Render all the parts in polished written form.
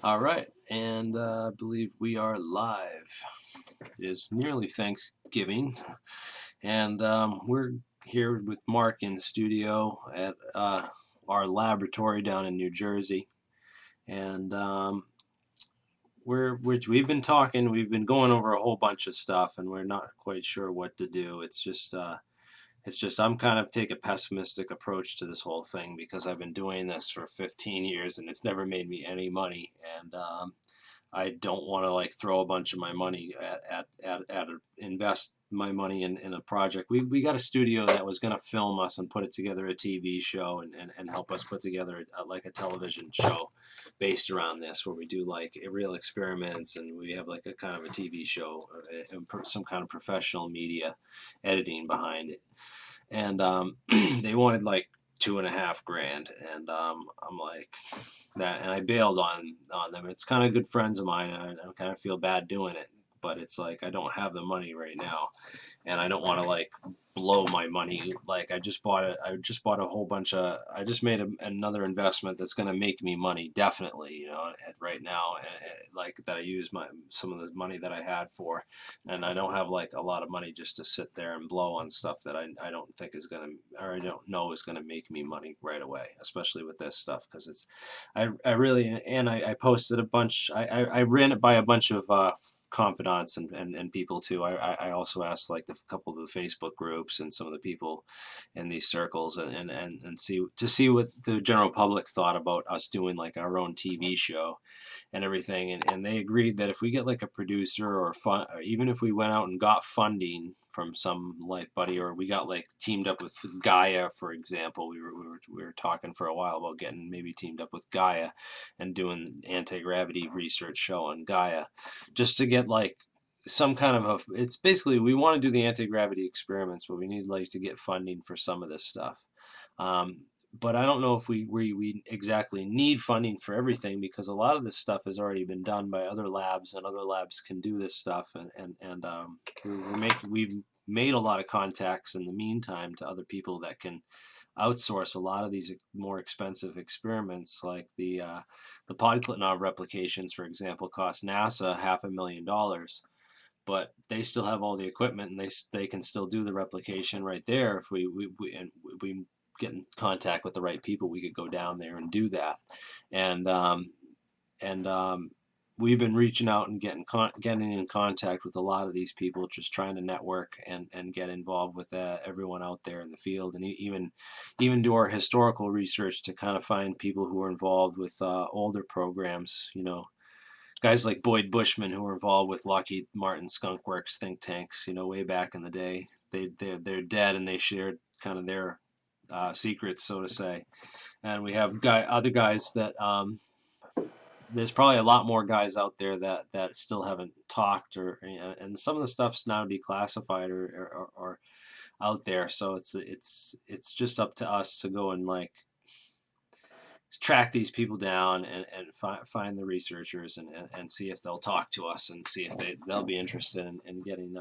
All right, and I believe we are live. It is nearly Thanksgiving, and we're here with Mark in studio at our laboratory down in New Jersey, and we've been talking, we've been going over a whole bunch of stuff, and we're not quite sure what to do. It's just I'm kind of take a pessimistic approach to this whole thing because I've been doing this for 15 years and it's never made me any money, and I don't want to like throw a bunch of my money at invest my money in a project. We got a studio that was going to film us and put it together a TV show and help us put together like a television show based around this where we do like real experiments and we have like a kind of a TV show and some kind of professional media editing behind it. And they wanted like 2.5 grand, and I'm like that, and I bailed on them. It's kind of good friends of mine, and I kind of feel bad doing it, but it's like I don't have the money right now, and I don't want to like blow my money. Like I just bought it. I just bought a whole bunch of. I just made another investment that's going to make me money, definitely. Right now, like that I use some of the money that I had for, and I don't have like a lot of money just to sit there and blow on stuff that I don't think is going to, or I don't know is going to make me money right away, especially with this stuff because I really, and I posted a bunch, I ran it by a bunch of confidants and people too. I also asked like the couple of the Facebook groups and some of the people in these circles and see what the general public thought about us doing like our own TV show and everything, and they agreed that if we get like a producer or or even if we went out and got funding from some like buddy, or we got like teamed up with Gaia, for example. We were talking for a while about getting maybe teamed up with Gaia and doing anti-gravity research show on Gaia, just to get like some kind of it's basically we want to do the anti-gravity experiments, but we need like to get funding for some of this stuff. But I don't know if we exactly need funding for everything, because a lot of this stuff has already been done by other labs, and other labs can do this stuff, and we've made a lot of contacts in the meantime to other people that can outsource a lot of these more expensive experiments, like the Podkletnov replications, for example, cost NASA $500,000, but they still have all the equipment, and they can still do the replication right there. If we get in contact with the right people, we could go down there and do that. And we've been reaching out and getting in contact with a lot of these people, just trying to network and get involved with everyone out there in the field, and even do our historical research to kind of find people who are involved with older programs. Guys like Boyd Bushman, who were involved with Lockheed Martin Skunk Works think tanks, way back in the day. They're dead, and they shared kind of their secrets, so to say. And we have other guys that there's probably a lot more guys out there that still haven't talked, and some of the stuff's now declassified or out there. So it's just up to us to go and like track these people down and find the researchers and see if they'll talk to us and see if they'll be interested in getting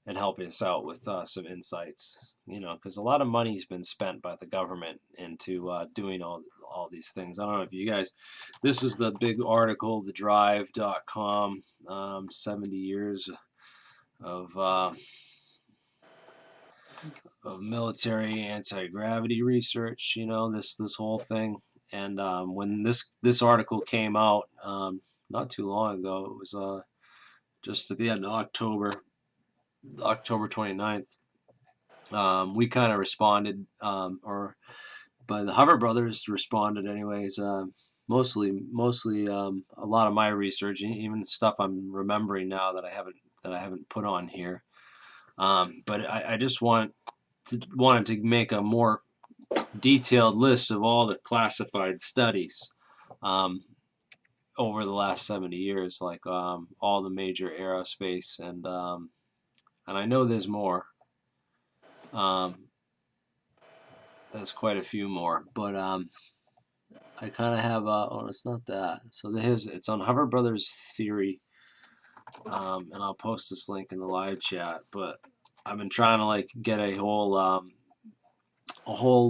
and helping us out with some insights, because a lot of money's been spent by the government into doing all these things. I don't know if you guys, this is the big article, thedrive.com, 70 years of military anti-gravity research, this whole thing. And when this article came out not too long ago, it was just at the end of October 29th, we kind of responded, but the Hover brothers responded anyways. Mostly a lot of my research, even stuff I'm remembering now that I haven't put on here. But I just wanted to make a more detailed list of all the classified studies over the last 70 years, like all the major aerospace, and I know there's more. There's quite a few more, but I kind of have it's not that. So it's on Hover Brothers Theory, and I'll post this link in the live chat. But I've been trying to like get a whole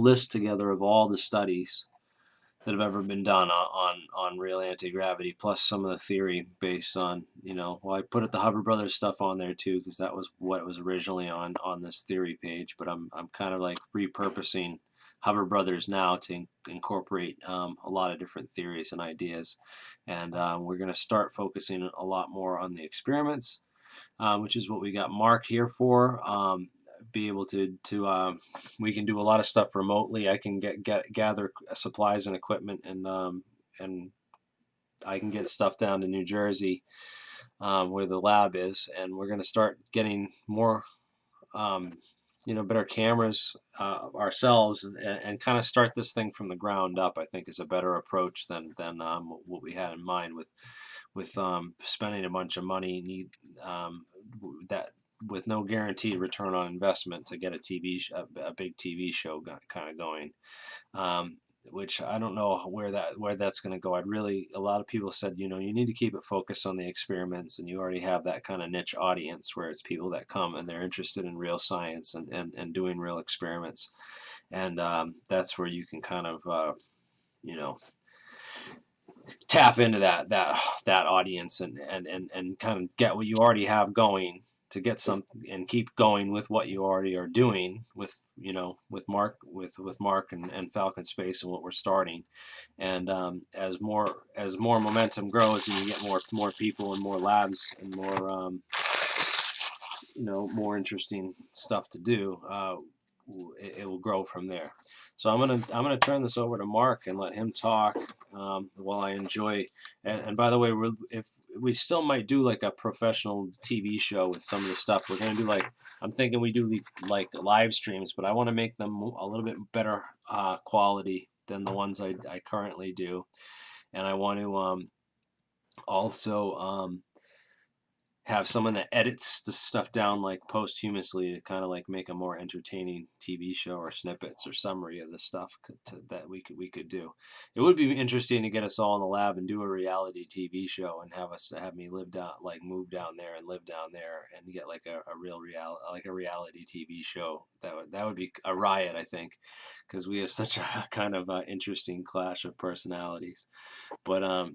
list together of all the studies that have ever been done on real anti-gravity, plus some of the theory based on, well, I put the Hover Brothers stuff on there too, because that was what it was originally on this theory page, but I'm kind of like repurposing Hover Brothers now to incorporate a lot of different theories and ideas, and we're going to start focusing a lot more on the experiments, which is what we got Mark here for. Be able to we can do a lot of stuff remotely. I can gather supplies and equipment, and I can get stuff down to New Jersey, where the lab is, and we're going to start getting more better cameras ourselves, and kind of start this thing from the ground up. I think is a better approach than what we had in mind with spending a bunch of money that with no guaranteed return on investment to get a big TV show kind of going, which I don't know where that's going to go. A lot of people said, you need to keep it focused on the experiments, and you already have that kind of niche audience where it's people that come and they're interested in real science and doing real experiments, and that's where you can kind of tap into that audience and kind of get what you already have going, to get some and keep going with what you already are doing with Mark and Falcon Space and what we're starting, and as more momentum grows and you get more people and more labs and more interesting stuff to do, it will grow from there. So I'm gonna turn this over to Mark and let him talk while I enjoy. And by the way, if we still might do like a professional TV show with some of the stuff, we're gonna do I'm thinking we do like live streams, but I want to make them a little bit better quality than the ones I currently do, and I want to also have someone that edits the stuff down like posthumously to kind of like make a more entertaining TV show or snippets or summary of the stuff that we could do. It would be interesting to get us all in the lab and do a reality TV show and have me move down there and live down there and get like a real reality TV show. That would be a riot, I think, because we have such a kind of interesting clash of personalities. But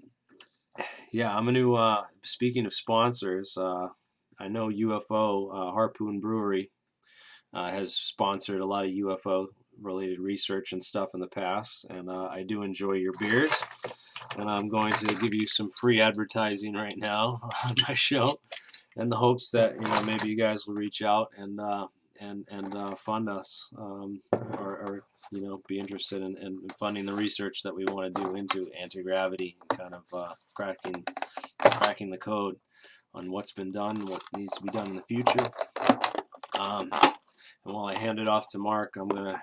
yeah, I'm going to, speaking of sponsors, I know UFO, Harpoon Brewery, has sponsored a lot of UFO related research and stuff in the past, and I do enjoy your beers, and I'm going to give you some free advertising right now on my show, in the hopes that maybe you guys will reach out and fund us, or be interested in funding the research that we want to do into anti-gravity, and kind of cracking the code on what's been done, what needs to be done in the future. And while I hand it off to Mark, I'm gonna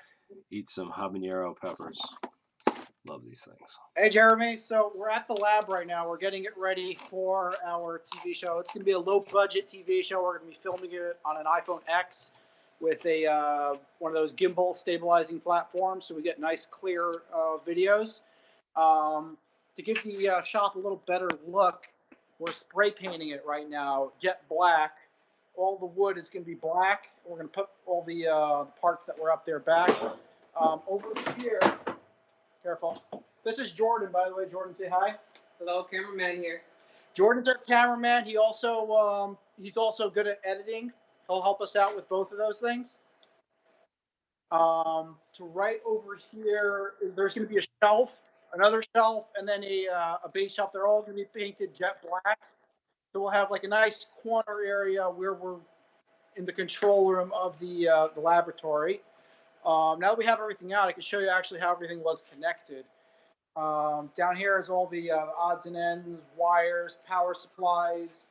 eat some habanero peppers. Love these things. Hey, Jeremy. So we're at the lab right now. We're getting it ready for our TV show. It's going to be a low-budget TV show. We're going to be filming it on an iPhone X with one of those gimbal stabilizing platforms, so we get nice, clear videos. To give the shop a little better look, we're spray painting it right now, jet black. All the wood is going to be black. We're going to put all the parts that were up there back. Over here, careful. This is Jordan, by the way. Jordan, say hi. Hello, cameraman here. Jordan's our cameraman. He's also good at editing. He'll help us out with both of those things. To right over here, there's going to be a shelf, another shelf, and then a base shelf. They're all going to be painted jet black. So we'll have like a nice corner area where we're in the control room of the laboratory. Now that we have everything out, I can show you actually how everything was connected. Down here is all the odds and ends, wires, power supplies.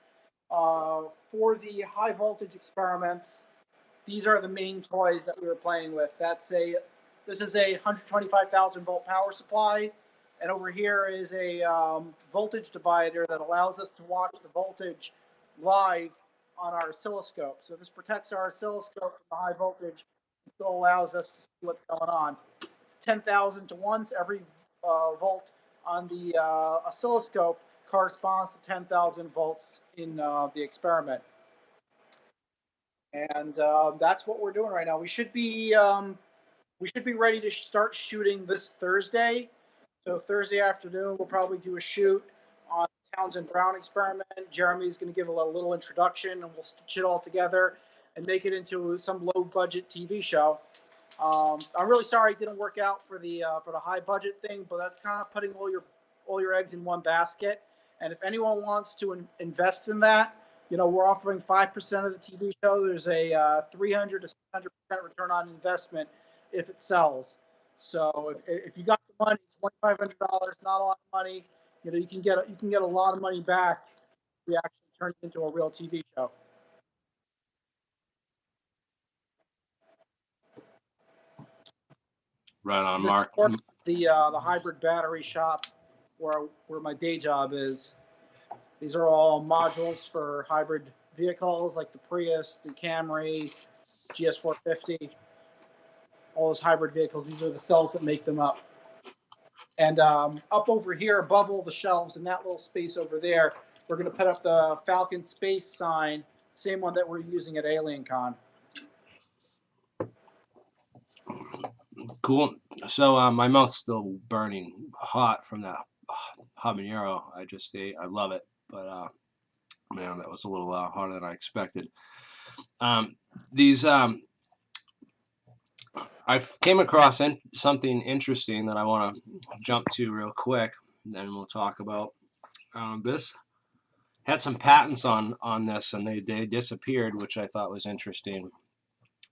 For the high voltage experiments, these are the main toys that we were playing with. This is a 125,000 volt power supply, and over here is a voltage divider that allows us to watch the voltage live on our oscilloscope. So this protects our oscilloscope from the high voltage, and still allows us to see what's going on. 10,000 to 1, every volt on the oscilloscope corresponds to 10,000 volts in the experiment. And that's what we're doing right now. We should be ready to start shooting this Thursday. So Thursday afternoon, we'll probably do a shoot on the Townsend Brown experiment. Jeremy's going to give a little introduction, and we'll stitch it all together and make it into some low-budget TV show. I'm really sorry it didn't work out for the high budget thing, but that's kind of putting all your eggs in one basket. And if anyone wants to invest in that, we're offering 5% of the TV show. There's a 300 to 600% return on investment if it sells. So if you got the money, $2,500, not a lot of money. You can get a lot of money back if we actually turn it into a real TV show. Right on, Mark. The hybrid battery shop where my day job is. These are all modules for hybrid vehicles like the Prius, the Camry, GS450, all those hybrid vehicles. These are the cells that make them up. And up over here, above all the shelves in that little space over there, we're going to put up the Falcon Space sign, same one that we're using at AlienCon. Cool. So my mouth's still burning hot from that habanero I just ate. I love it, but man, that was a little harder than I expected. I came across something interesting that I want to jump to real quick, then we'll talk about this. Had some patents on this, and they disappeared, which I thought was interesting.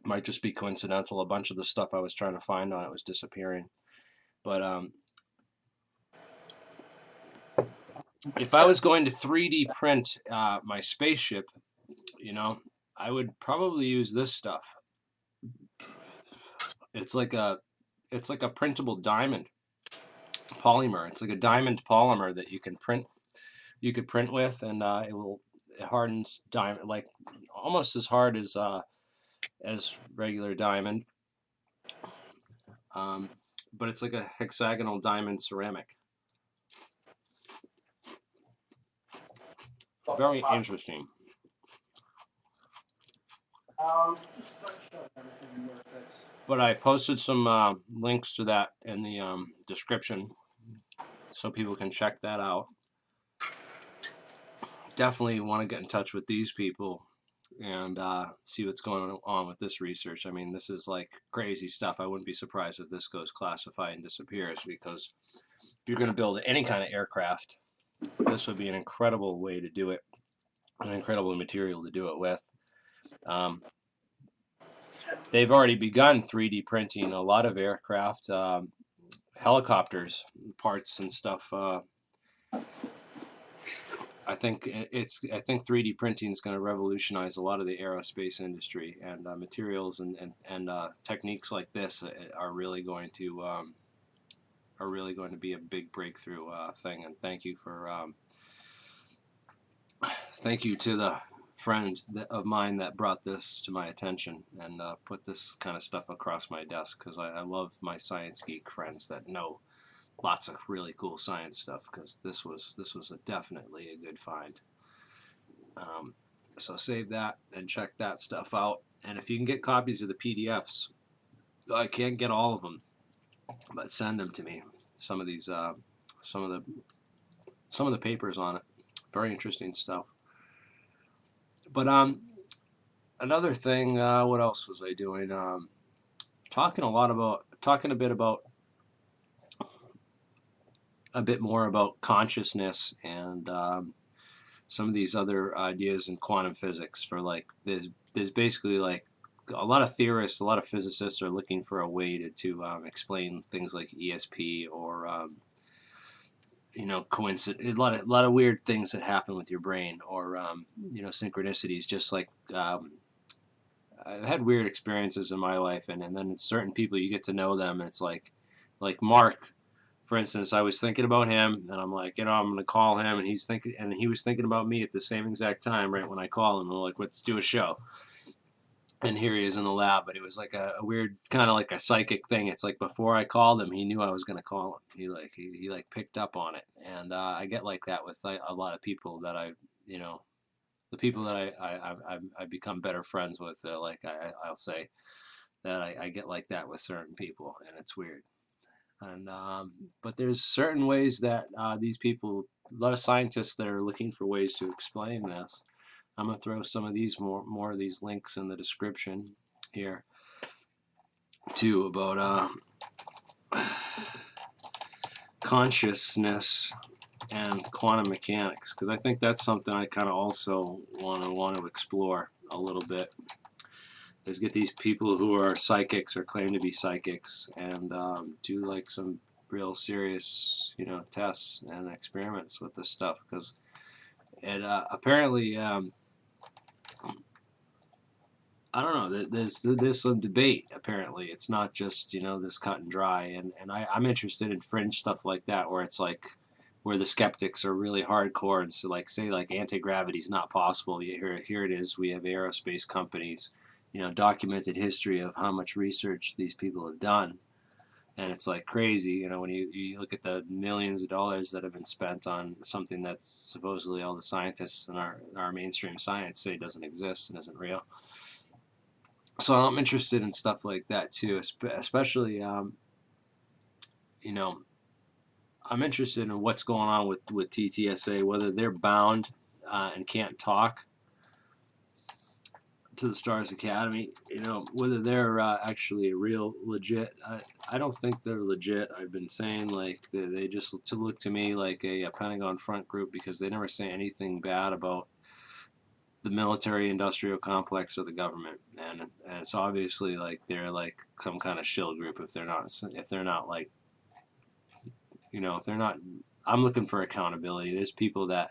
Might just be coincidental. A bunch of the stuff I was trying to find on it was disappearing. But if I was going to 3D print my spaceship, I would probably use this stuff. It's like a printable diamond polymer. It's like a diamond polymer that you can print. You could print with, and it hardens diamond like almost as hard as regular diamond. But it's like a hexagonal diamond ceramic. Very interesting. But I posted some links to that in the description, so people can check that out. Definitely want to get in touch with these people and see what's going on with this research. I mean, this is like crazy stuff. I wouldn't be surprised if this goes classified and disappears, because if you're going to build any kind of aircraft, this would be an incredible way to do it, an incredible material to do it with. They've already begun 3D printing a lot of aircraft, helicopters, parts and stuff. I think 3D printing is going to revolutionize a lot of the aerospace industry, and materials and techniques like this are really going to be a big breakthrough thing. And thank you to the friend of mine that brought this to my attention and put this kind of stuff across my desk, because I love my science geek friends that know lots of really cool science stuff, because this was definitely a good find. So save that and check that stuff out. And if you can get copies of the PDFs, I can't get all of them, but send them to me. Some of these, some of the papers on it, very interesting stuff. But another thing, what else was I doing? Talking a bit more about consciousness and some of these other ideas in quantum physics. For like, there's basically like a lot of theorists, a lot of physicists are looking for a way to explain things like ESP or coincidence, a lot of weird things that happen with your brain, or synchronicities. Just like I've had weird experiences in my life, and then it's certain people, you get to know them, and it's like Mark, for instance. I was thinking about him, and I'm like, I'm gonna call him, and he was thinking about me at the same exact time, right when I call him. I'm like, let's do a show. And here he is in the lab, but it was like a weird kind of like a psychic thing. It's like before I called him, he knew I was gonna call him. He picked up on it, and I get like that with a lot of people that the people that I've become better friends with. I'll say that I get like that with certain people, and it's weird. And but there's certain ways that these people, a lot of scientists that are looking for ways to explain this. I'm gonna throw some of these more of these links in the description here too about consciousness and quantum mechanics, because I think that's something I kind of also want to explore a little bit. Is get these people who are psychics or claim to be psychics and do like some real serious, you know, tests and experiments with this stuff, because it apparently I don't know. There's some debate. Apparently, it's not just, you know, this cut and dry. And I'm interested in fringe stuff like that, where it's like where the skeptics are really hardcore and so like say like anti-gravity is not possible. Here it is. We have aerospace companies, you know, documented history of how much research these people have done, and it's like crazy. You know, when you look at the millions of dollars that have been spent on something that supposedly all the scientists in our mainstream science say doesn't exist and isn't real. So I'm interested in stuff like that too, especially you know, I'm interested in what's going on with TTSA, whether they're bound and can't talk to the Stars Academy, you know, whether they're actually real legit. I don't think they're legit. I've been saying like they just look to me like a Pentagon front group, because they never say anything bad about the military industrial complex or the government, and it's obviously like they're like some kind of shill group if they're not like, you know, if they're not. I'm looking for accountability. There's people that,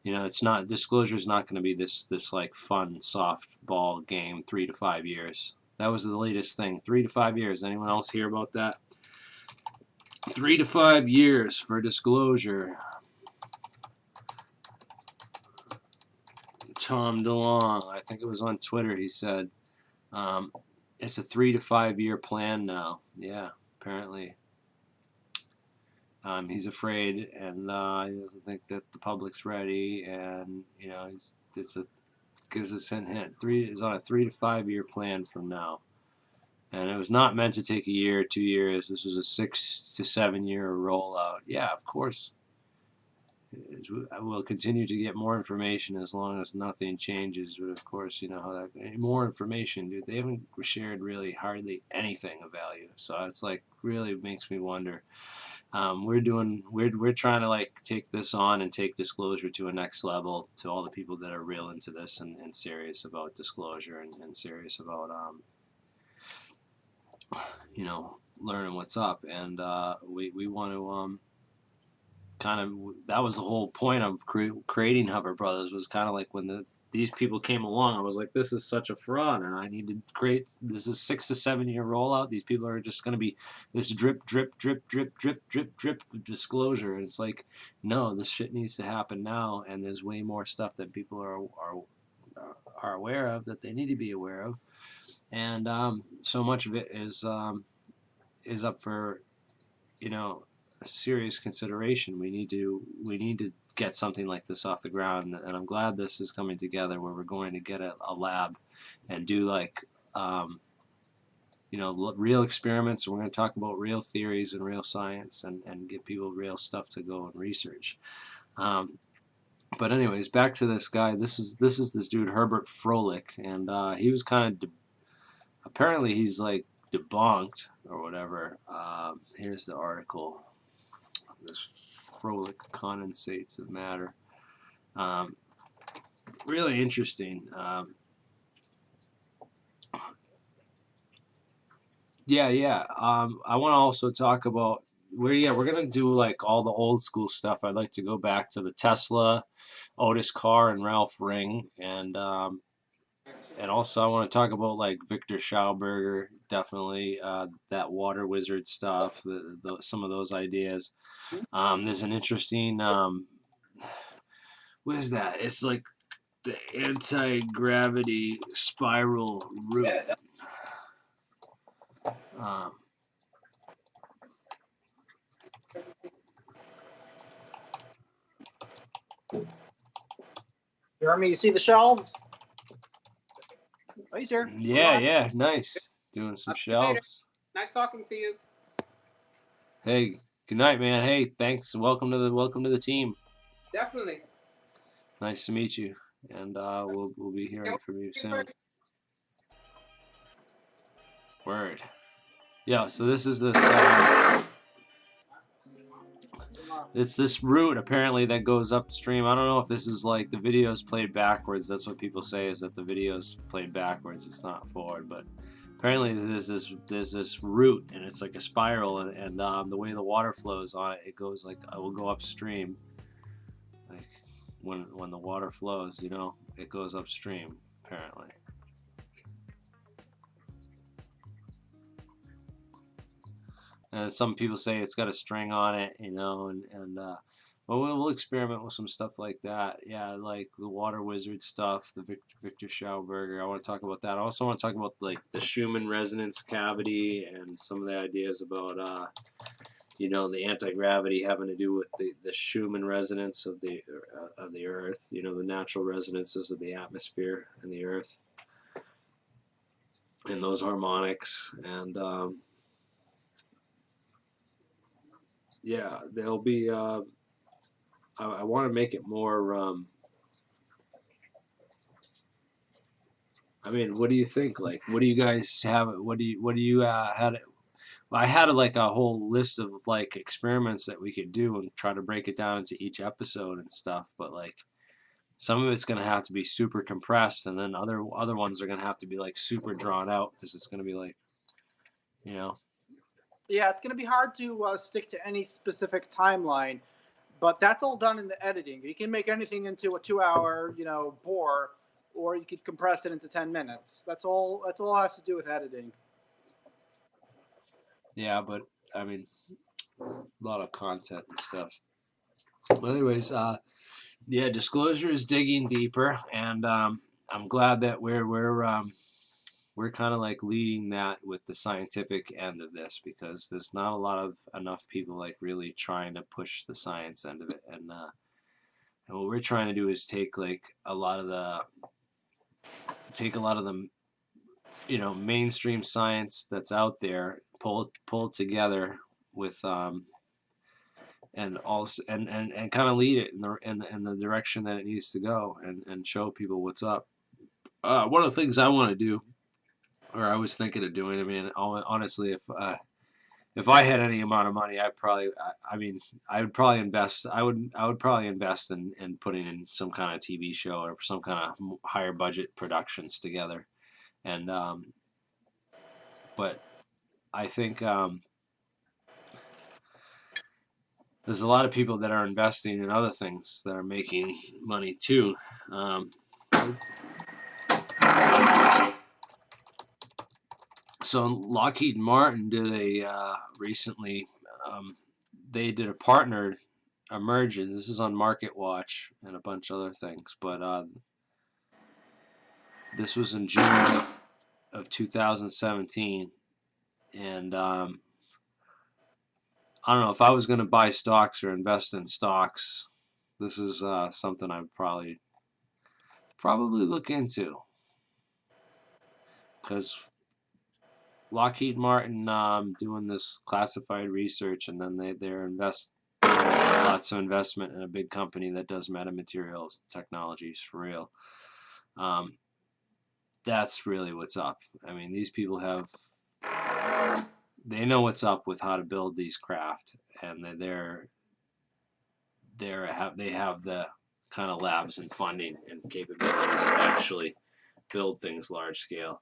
you know, it's not, disclosure is not going to be this like fun softball game 3 to 5 years. That was the latest thing, 3 to 5 years. Anyone else hear about that? 3 to 5 years for disclosure. Tom DeLong, I think it was on Twitter, he said it's a 3 to 5 year plan now. Yeah, apparently. He's afraid, and he doesn't think that the public's ready, and you know, gives us a hint. Is on a 3 to 5 year plan from now, and it was not meant to take a year, 2 years. This was a 6 to 7 year rollout. Yeah, of course. We'll continue to get more information as long as nothing changes. But of course, you know how that more information, dude. They haven't shared really hardly anything of value. So it's like really makes me wonder. We're trying to like take this on and take disclosure to a next level to all the people that are real into this and serious about disclosure and serious about you know, learning what's up. And we want to kind of, that was the whole point of creating Hover Brothers, was kind of like when these people came along, I was like, this is such a fraud, and I need to create, this is 6 to 7 year rollout. These people are just going to be this drip, drip, drip, drip, drip, drip, drip disclosure. And it's like, no, this shit needs to happen now, and there's way more stuff that people are aware of that they need to be aware of. And so much of it is up for, you know, serious consideration. We need to get something like this off the ground, and I'm glad this is coming together, where we're going to get a lab and do like you know, real experiments, and we're going to talk about real theories and real science, and give people real stuff to go and research. But anyways, back to this guy. This is this dude Herbert Froelich, and he was kind of apparently he's like debunked or whatever. Here's the article. This Froelich condensates of matter. Really interesting. Yeah. I want to also talk about we're gonna do like all the old school stuff. I'd like to go back to the Tesla, Otis Carr, and Ralph Ring, and also I want to talk about like Victor Schauberger, definitely that water wizard stuff, some of those ideas. There's an interesting what is that? It's like the anti-gravity spiral root. Jeremy, you see the shelves? Oh, he's here. Yeah, nice. Doing some See you later. shelves. Nice talking to you. Hey, good night, man. Hey, thanks. Welcome to the team. Definitely. Nice to meet you, and we'll be hearing from you soon. Word. Yeah. So this is this. It's this route apparently that goes upstream. I don't know if this is like the video's played backwards. That's what people say, is that the video's played backwards. It's not forward, but apparently there's this route, and it's like a spiral, and the way the water flows on it, it goes like it will go upstream. Like when the water flows, you know, it goes upstream apparently. And some people say it's got a string on it, you know, and well, we'll experiment with some stuff like that. Yeah, like the water wizard stuff, the Victor Schauberger. I want to talk about that. I also want to talk about like the Schumann resonance cavity and some of the ideas about you know, the anti-gravity having to do with the Schumann resonance of the Earth. You know, the natural resonances of the atmosphere and the Earth, and those harmonics. And yeah, they'll be. I want to make it more. I mean, what do you think? Like, what do you guys have? What do you had? I had like a whole list of like experiments that we could do and try to break it down into each episode and stuff. But like, some of it's gonna have to be super compressed, and then other ones are gonna have to be like super drawn out because it's gonna be like, you know. Yeah, it's going to be hard to stick to any specific timeline, but that's all done in the editing. You can make anything into a 2-hour, bore, or you could compress it into 10 minutes. That's all. That's all it has to do with editing. Yeah, but I mean, a lot of content and stuff. But anyways, yeah, disclosure is digging deeper, and I'm glad that we're kind of like leading that with the scientific end of this, because there's not a lot of enough people like really trying to push the science end of it, and what we're trying to do is take like a lot of the you know, mainstream science that's out there, pull it together with and also and kind of lead it in the direction that it needs to go, and show people what's up. One of the things I want to do, or I was thinking of doing, I mean, honestly, if I had any amount of money, I'd probably, I mean, I would probably invest. I would probably invest in putting in some kind of TV show or some kind of higher budget productions together. And but I think there's a lot of people that are investing in other things that are making money too. Um, so Lockheed Martin did a recently. They did a partner emergence. This is on Market Watch and a bunch of other things, but this was in June of 2017, and I don't know if I was going to buy stocks or invest in stocks. This is something I'd probably look into, because Lockheed Martin doing this classified research, and then they're lots of investment in a big company that does metamaterials technologies for real. That's really what's up. I mean, these people they know what's up with how to build these craft, and they have the kind of labs and funding and capabilities to actually build things large scale.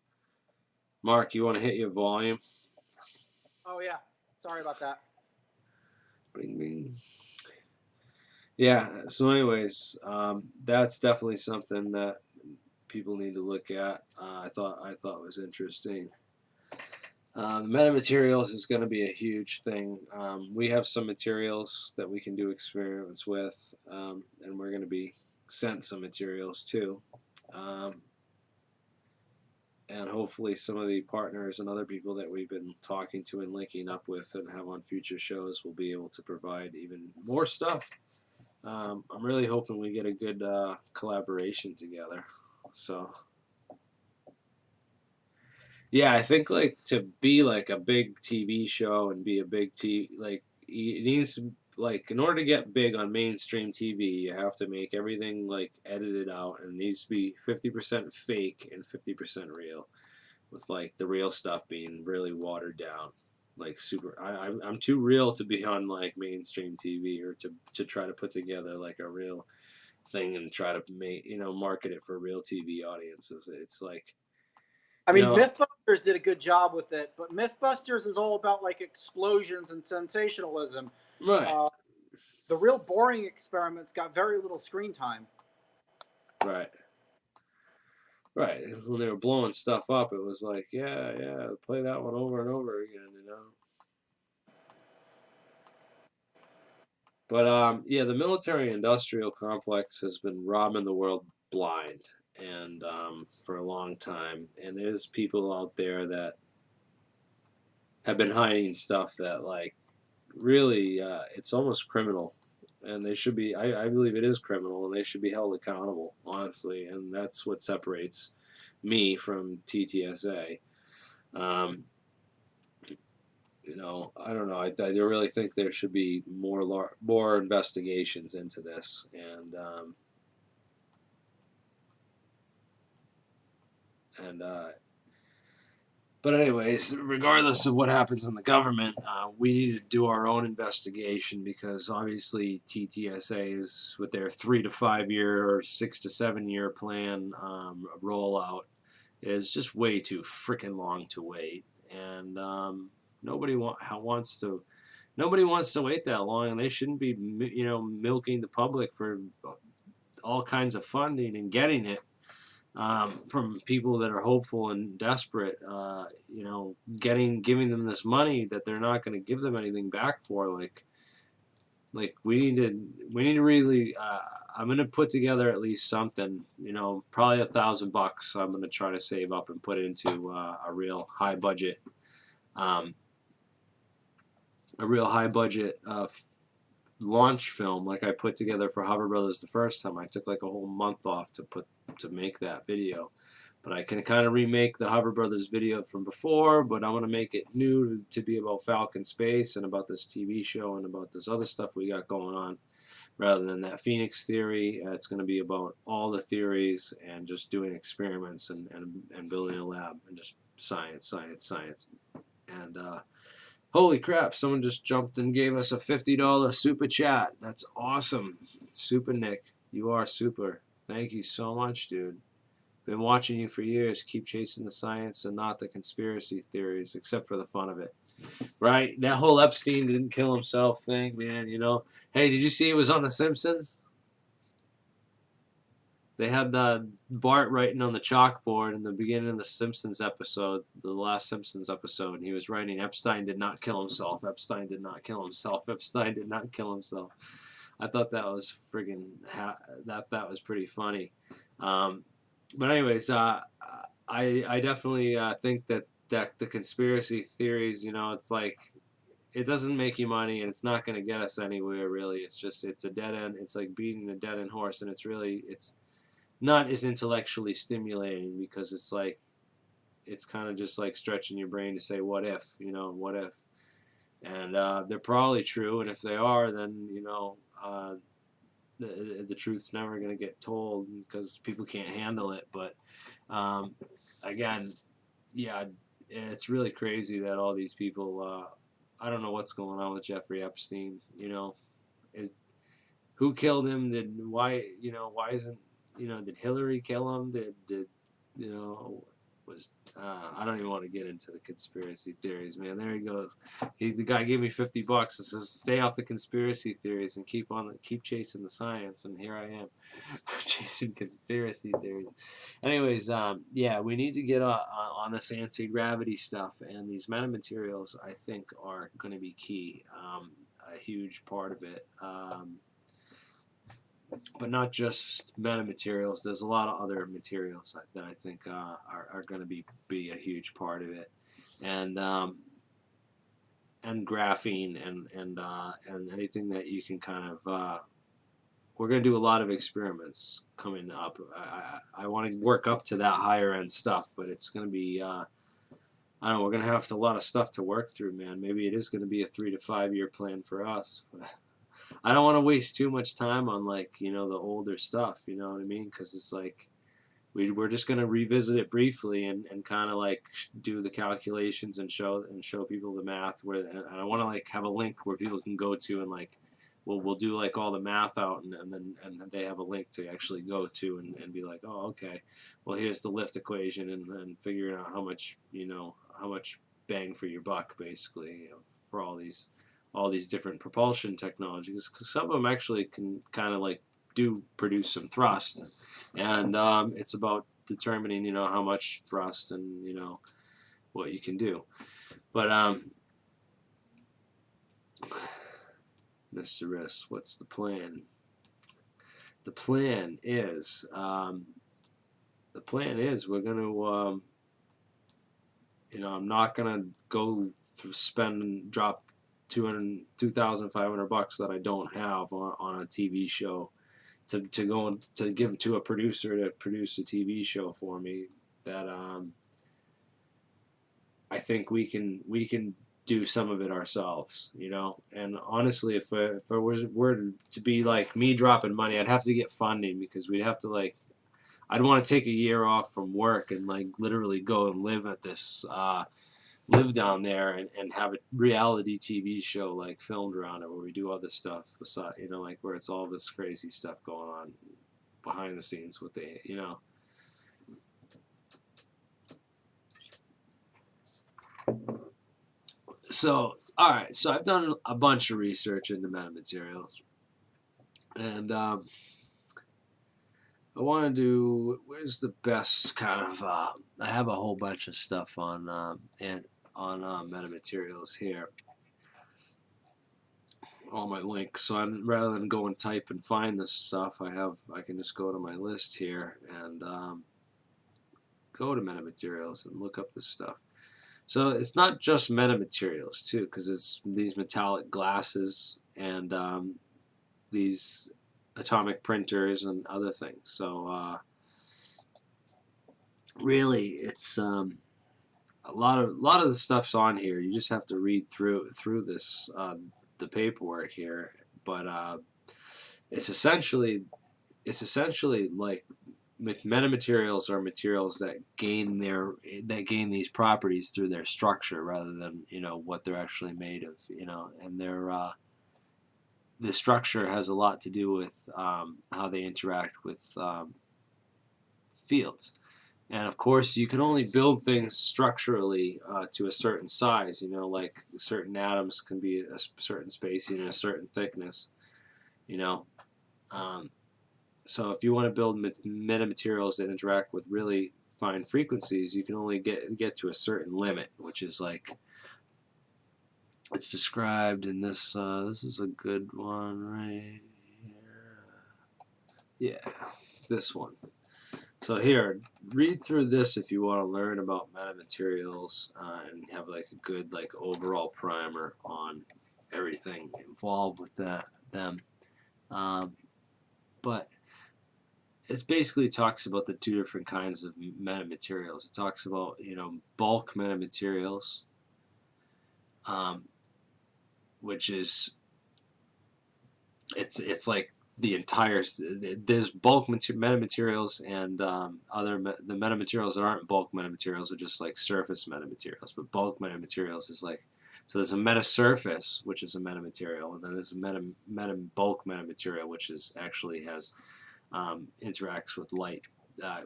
Mark, you want to hit your volume? Oh yeah, sorry about that. Bing bing. Yeah. So, anyways, that's definitely something that people need to look at. I thought was interesting. Metamaterials is going to be a huge thing. We have some materials that we can do experiments with, and we're going to be sent some materials too. And hopefully some of the partners and other people that we've been talking to and linking up with and have on future shows will be able to provide even more stuff. I'm really hoping we get a good collaboration together. So, Yeah, I think like to be like a big TV show and be a big like it needs to, like, in order to get big on mainstream TV, you have to make everything like edited out, and it needs to be 50% fake and 50% real, with like the real stuff being really watered down. Like super, I'm too real to be on like mainstream TV, or to try to put together like a real thing and try to make, market it for real TV audiences. It's like, I you mean, know, MythBusters did a good job with it, but MythBusters is all about like explosions and sensationalism. right. Uh, the real boring experiments got very little screen time. Right. Right. When they were blowing stuff up, it was like, yeah, yeah, play that one over and over again. But yeah, the military-industrial complex has been robbing the world blind, and for a long time. And there's people out there that have been hiding stuff that, like, really, it's almost criminal, and they should be. I believe it is criminal, and they should be held accountable, honestly. And that's what separates me from TTSA. Um, I don't know. I really think there should be more investigations into this, and but anyways, regardless of what happens in the government, we need to do our own investigation, because obviously TTSA is, with their 3 to 5 year or 6 to 7 year plan rollout, is just way too freaking long to wait, and nobody wants to. Nobody wants to wait that long, and they shouldn't be, milking the public for all kinds of funding and getting it from people that are hopeful and desperate. Giving them this money that they're not going to give them anything back for. Like we need to really. I'm going to put together at least something. Probably $1,000. I'm going to try to save up and put into a real high budget. Um, a real high budget launch film, like I put together for Hover Brothers the first time. I took like a whole month off to make that video, but I can kind of remake the Hover Brothers video from before, but I want to make it new to be about Falcon Space and about this TV show and about this other stuff we got going on, rather than that Phoenix theory. It's going to be about all the theories and just doing experiments and building a lab and just science, science, science. And holy crap, someone just jumped and gave us a $50 super chat. That's awesome. Super Nick, you are super. Thank you so much, dude. Been watching you for years. Keep chasing the science and not the conspiracy theories, except for the fun of it. Right? That whole Epstein didn't kill himself thing, man, Hey, did you see it was on The Simpsons? They had Bart writing on the chalkboard in the beginning of the Simpsons episode, the last Simpsons episode, and he was writing, Epstein did not kill himself. Epstein did not kill himself. Epstein did not kill himself. I thought that was friggin' that was pretty funny. But anyways, I definitely think that the conspiracy theories, it's like, it doesn't make you money, and it's not going to get us anywhere, really. It's a dead end. It's like beating a dead end horse, and it's not as intellectually stimulating, because it's kind of just like stretching your brain to say, what if, what if? And they're probably true, and if they are, then the truth's never going to get told, because people can't handle it. But again, yeah, it's really crazy that all these people, I don't know what's going on with Jeffrey Epstein. Is who killed him? Why isn't, did Hillary kill him? Did you know was I don't even want to get into the conspiracy theories, man. There he goes. The guy gave me $50. It says, stay off the conspiracy theories and keep chasing the science. And here I am, chasing conspiracy theories. Anyways, yeah, we need to get on this anti-gravity stuff, and these metamaterials, I think, are going to be key. A huge part of it. But not just metamaterials. There's a lot of other materials that I think are going to be a huge part of it, and graphene and anything that you can kind of. We're going to do a lot of experiments coming up. I want to work up to that higher end stuff, but it's going to be I don't know, we're gonna have a lot of stuff to work through, man. Maybe it is gonna be a 3 to 5 year plan for us. I don't want to waste too much time on, like, you know, the older stuff. You know what I mean? Because it's like we're just gonna revisit it briefly and kind of like do the calculations and show people the math. And I want to like have a link where people can go to and like we'll do like all the math out and then they have a link to actually go to and be like, oh, okay, well, here's the lift equation and figuring out how much, you know, how much bang for your buck, basically, you know, for all these different propulsion technologies, because some of them actually can kind of like do produce some thrust, and it's about determining, you know, how much thrust and, you know, what you can do. But Mr. Riss, what's the plan? The plan is we're going to you know, I'm not going to go spend and drop 2,500 bucks that I don't have on a TV show to go and to give to a producer to produce a TV show for me. That I think we can do some of it ourselves, you know. And honestly, if it were to be like me dropping money, I'd have to get funding, because we'd have to like, I'd want to take a year off from work and like literally go and live at this live down there and have a reality TV show like filmed around it, where we do all this stuff beside, you know, like where it's all this crazy stuff going on behind the scenes with the, you know. So, all right, so I've done a bunch of research into metamaterials, and I want to do, where's the best kind of I have a whole bunch of stuff on metamaterials here, all my links. So rather than go and type and find this stuff, I can just go to my list here and go to metamaterials and look up this stuff. So it's not just metamaterials too, because it's these metallic glasses and these atomic printers and other things. So really, it's a lot of the stuff's on here. You just have to read through this the paperwork here, but it's essentially like metamaterials are materials that gain these properties through their structure rather than, you know, what they're actually made of, you know. And the structure has a lot to do with how they interact with fields. And of course, you can only build things structurally to a certain size, you know, like certain atoms can be a certain spacing and a certain thickness, you know. So if you want to build metamaterials that interact with really fine frequencies, you can only get to a certain limit, which is like, it's described in this. This is a good one right here. Yeah, this one. So here, read through this if you want to learn about metamaterials and have like a good like overall primer on everything involved with them. But it basically talks about the two different kinds of metamaterials. It talks about, you know, bulk metamaterials, which is it's like the entire, there's bulk metamaterials and the metamaterials that aren't bulk metamaterials are just like surface metamaterials. But bulk metamaterials is like, so there's a metasurface, which is a metamaterial, and then there's a bulk metamaterial, which is actually has interacts with light,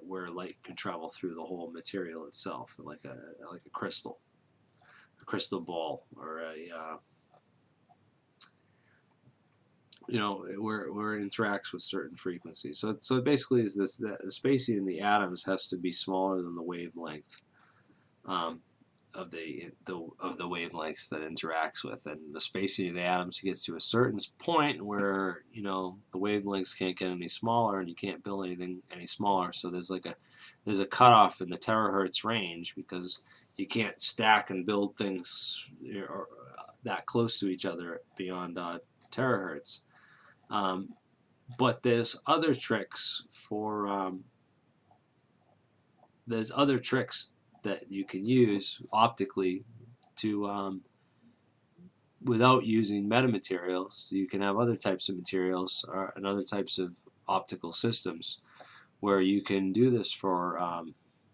where light can travel through the whole material itself, like a crystal ball, or a you know, where it interacts with certain frequencies. So it basically is this, that the spacing in the atoms has to be smaller than the wavelength of the wavelengths that it interacts with, and the spacing of the atoms gets to a certain point where, you know, the wavelengths can't get any smaller, and you can't build anything any smaller. So there's a cutoff in the terahertz range, because you can't stack and build things that close to each other beyond terahertz. But there's other tricks that you can use optically to without using metamaterials. You can have other types of materials and other types of optical systems where you can do this for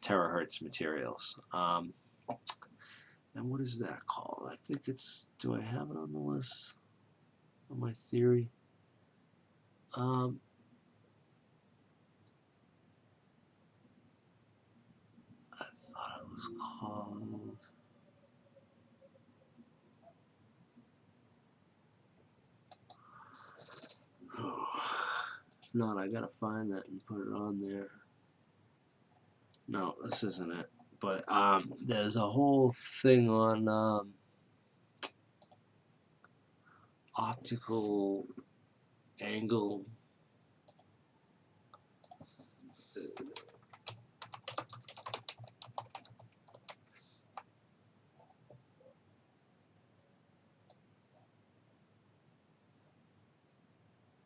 terahertz materials. And what is that called? I think it's, do I have it on the list of my theory? I thought it was called... If not, I gotta find that and put it on there. No, this isn't it. But there's a whole thing on optical angle.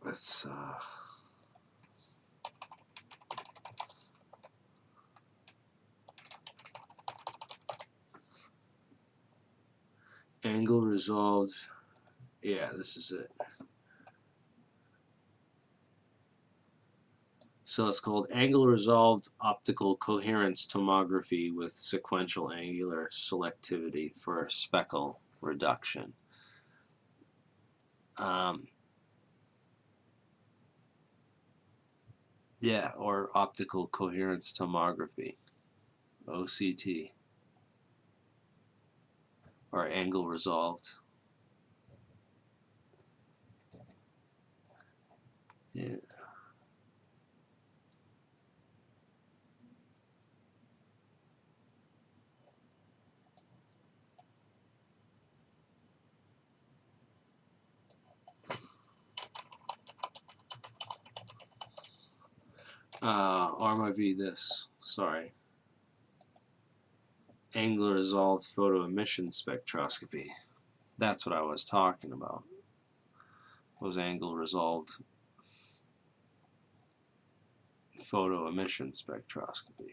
Let's angle resolved. Yeah, this is it. So it's called angle resolved optical coherence tomography with sequential angular selectivity for speckle reduction. Yeah, or optical coherence tomography, OCT, or angle resolved. Yeah. Or might be this. Sorry. Angle resolved photo emission spectroscopy. That's what I was talking about. Was angle resolved photo emission spectroscopy.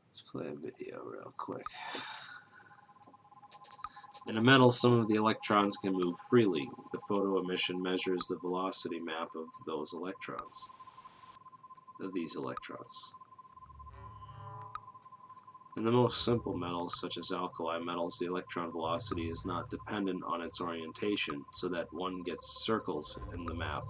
Let's play a video real quick. In a metal, some of the electrons can move freely. The photo emission measures the velocity map of those electrons. Of these electrons. In the most simple metals, such as alkali metals, the electron velocity is not dependent on its orientation, so that one gets circles in the map.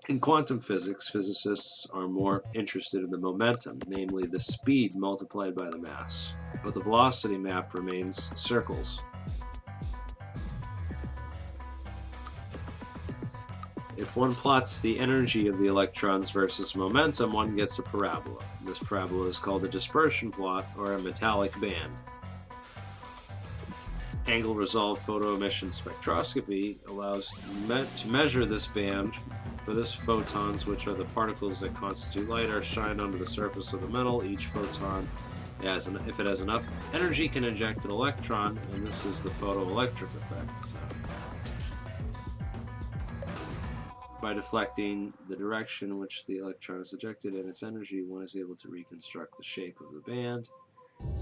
In quantum physics, physicists are more interested in the momentum, namely the speed multiplied by the mass, but the velocity map remains circles. If one plots the energy of the electrons versus momentum, one gets a parabola. This parabola is called a dispersion plot or a metallic band. Angle resolved photo emission spectroscopy allows to measure this band. For this, photons, which are the particles that constitute light, are shined onto the surface of the metal. Each photon, if it has enough energy, can inject an electron, and this is the photoelectric effect. So, by deflecting the direction in which the electron is ejected and its energy, one is able to reconstruct the shape of the band.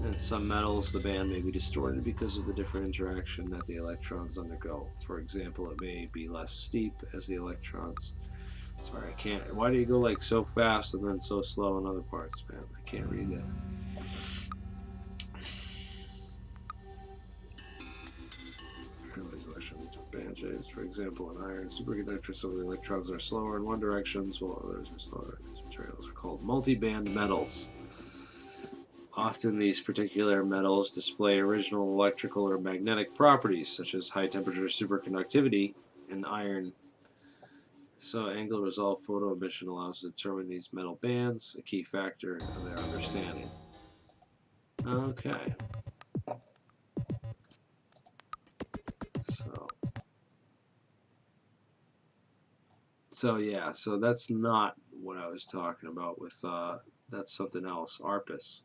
In some metals, the band may be distorted because of the different interaction that the electrons undergo. For example, it may be less steep as the electrons... Sorry, I can't... Why do you go like so fast and then so slow in other parts, man? I can't read that. Band shapes. For example, in iron superconductors, some of the electrons are slower in one direction, while others are slower. These materials are called multi-band metals. Often these particular metals display original electrical or magnetic properties, such as high temperature superconductivity in iron. So angle resolved photo emission allows to determine these metal bands, a key factor of their understanding. Okay. So yeah, so that's not what I was talking about with, that's something else, ARPUS.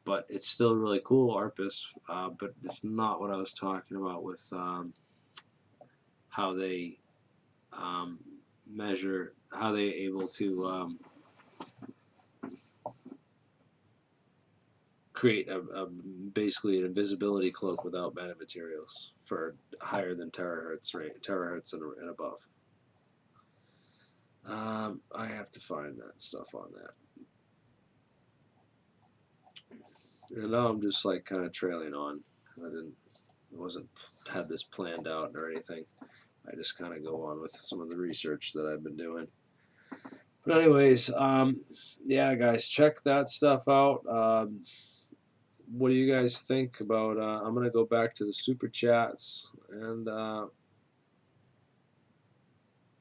But it's still really cool, ARPUS, but it's not what I was talking about with how they measure, how they able to create basically an invisibility cloak without metamaterials for higher than terahertz rate, terahertz and above. I have to find that stuff on that. And now I'm just like kind of trailing on because I wasn't had this planned out or anything. I just kind of go on with some of the research that I've been doing. But anyways, yeah, guys, check that stuff out. What do you guys think about? I'm gonna go back to the super chats, and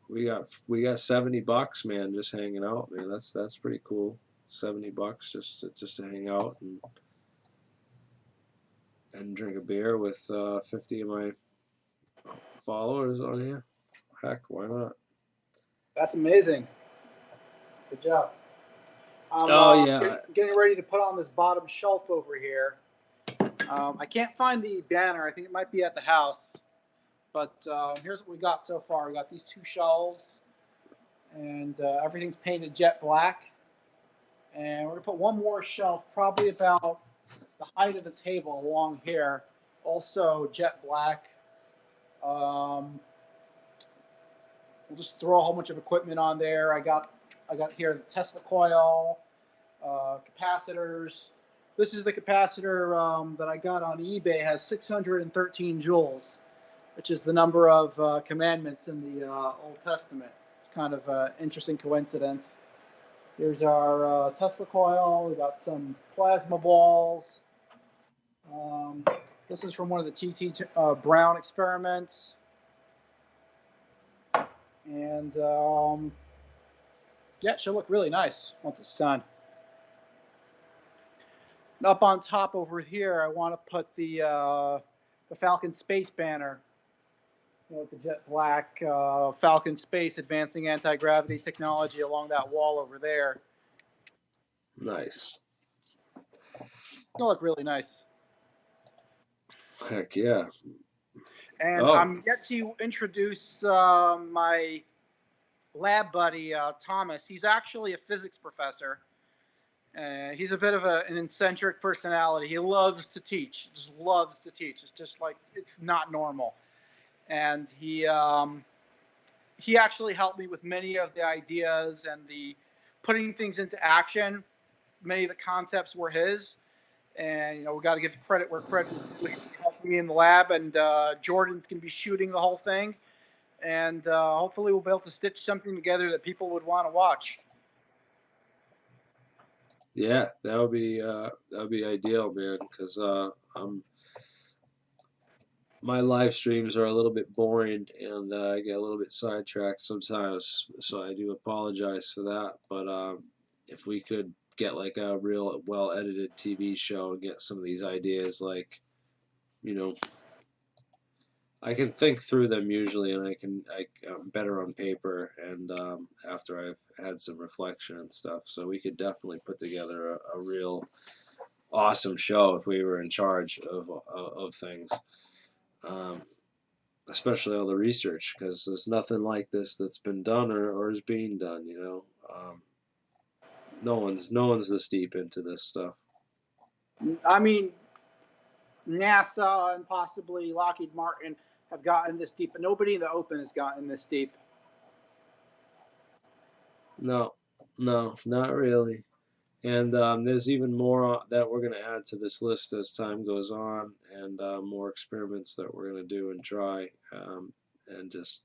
we got $70, man, just hanging out, man. That's pretty cool. $70 just to hang out and drink a beer with 50 of my followers on here. Heck, why not? That's amazing. Good job. Oh yeah, getting ready to put on this bottom shelf over here. I can't find the banner. I think it might be at the house. But here's what we got so far. We got these two shelves, and everything's painted jet black. And we're gonna put one more shelf, probably about the height of the table along here, also jet black. We'll just throw a whole bunch of equipment on there. I got here the Tesla coil, capacitors. This is the capacitor that I got on eBay. It has 613 joules, which is the number of commandments in the Old Testament. It's kind of an interesting coincidence. Here's our Tesla coil. We got some plasma balls. This is from one of the TT Brown experiments. And yeah, it should look really nice once it's done. And up on top over here, I want to put the Falcon Space banner, with the jet black Falcon Space advancing anti-gravity technology along that wall over there. nice. It'll look really nice. Heck yeah. And I'm yet to introduce my lab buddy, Thomas. He's actually a physics professor. He's a bit of an eccentric personality. He loves to teach, just loves to teach. It's just like, it's not normal. And he actually helped me with many of the ideas and the putting things into action. Many of the concepts were his. And, we got to give credit where credit is due. He helped me in the lab, and Jordan's going to be shooting the whole thing. And hopefully we'll be able to stitch something together that people would want to watch. Yeah, that would be ideal, man. Because my live streams are a little bit boring, and I get a little bit sidetracked sometimes. So I do apologize for that. But if we could get like a real well edited TV show and get some of these ideas, like, I can think through them usually, and I'm better on paper and after I've had some reflection and stuff. So we could definitely put together a real awesome show if we were in charge of things, especially all the research, because there's nothing like this that's been done or is being done. No one's this deep into this stuff. I mean, NASA and possibly Lockheed Martin have gotten this deep, but nobody in the open has gotten this deep. No, not really. And there's even more that we're going to add to this list as time goes on, and more experiments that we're going to do and try, and just,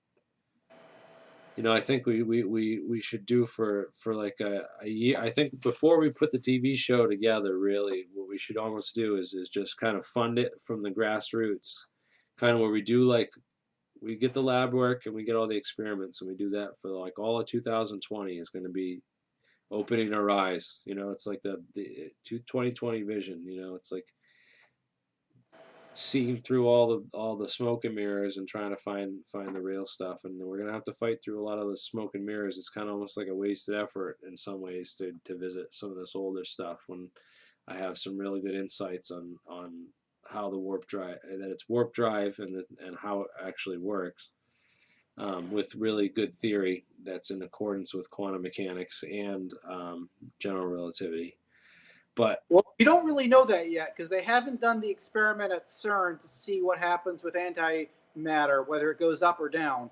I think we should do for like a year. I think before we put the TV show together, really, what we should almost do is just kind of fund it from the grassroots, kind of where we get the lab work and we get all the experiments, and we do that for like all of 2020 is going to be opening our eyes. It's like the 2020 vision. It's like seeing through all the smoke and mirrors and trying to find the real stuff. And we're gonna have to fight through a lot of the smoke and mirrors. It's kind of almost like a wasted effort in some ways to visit some of this older stuff when I have some really good insights on how the warp drive, that it's warp drive, and how it actually works. with really good theory that's in accordance with quantum mechanics and general relativity. But Well, we don't really know that yet because they haven't done the experiment at CERN to see what happens with antimatter, whether it goes up or down.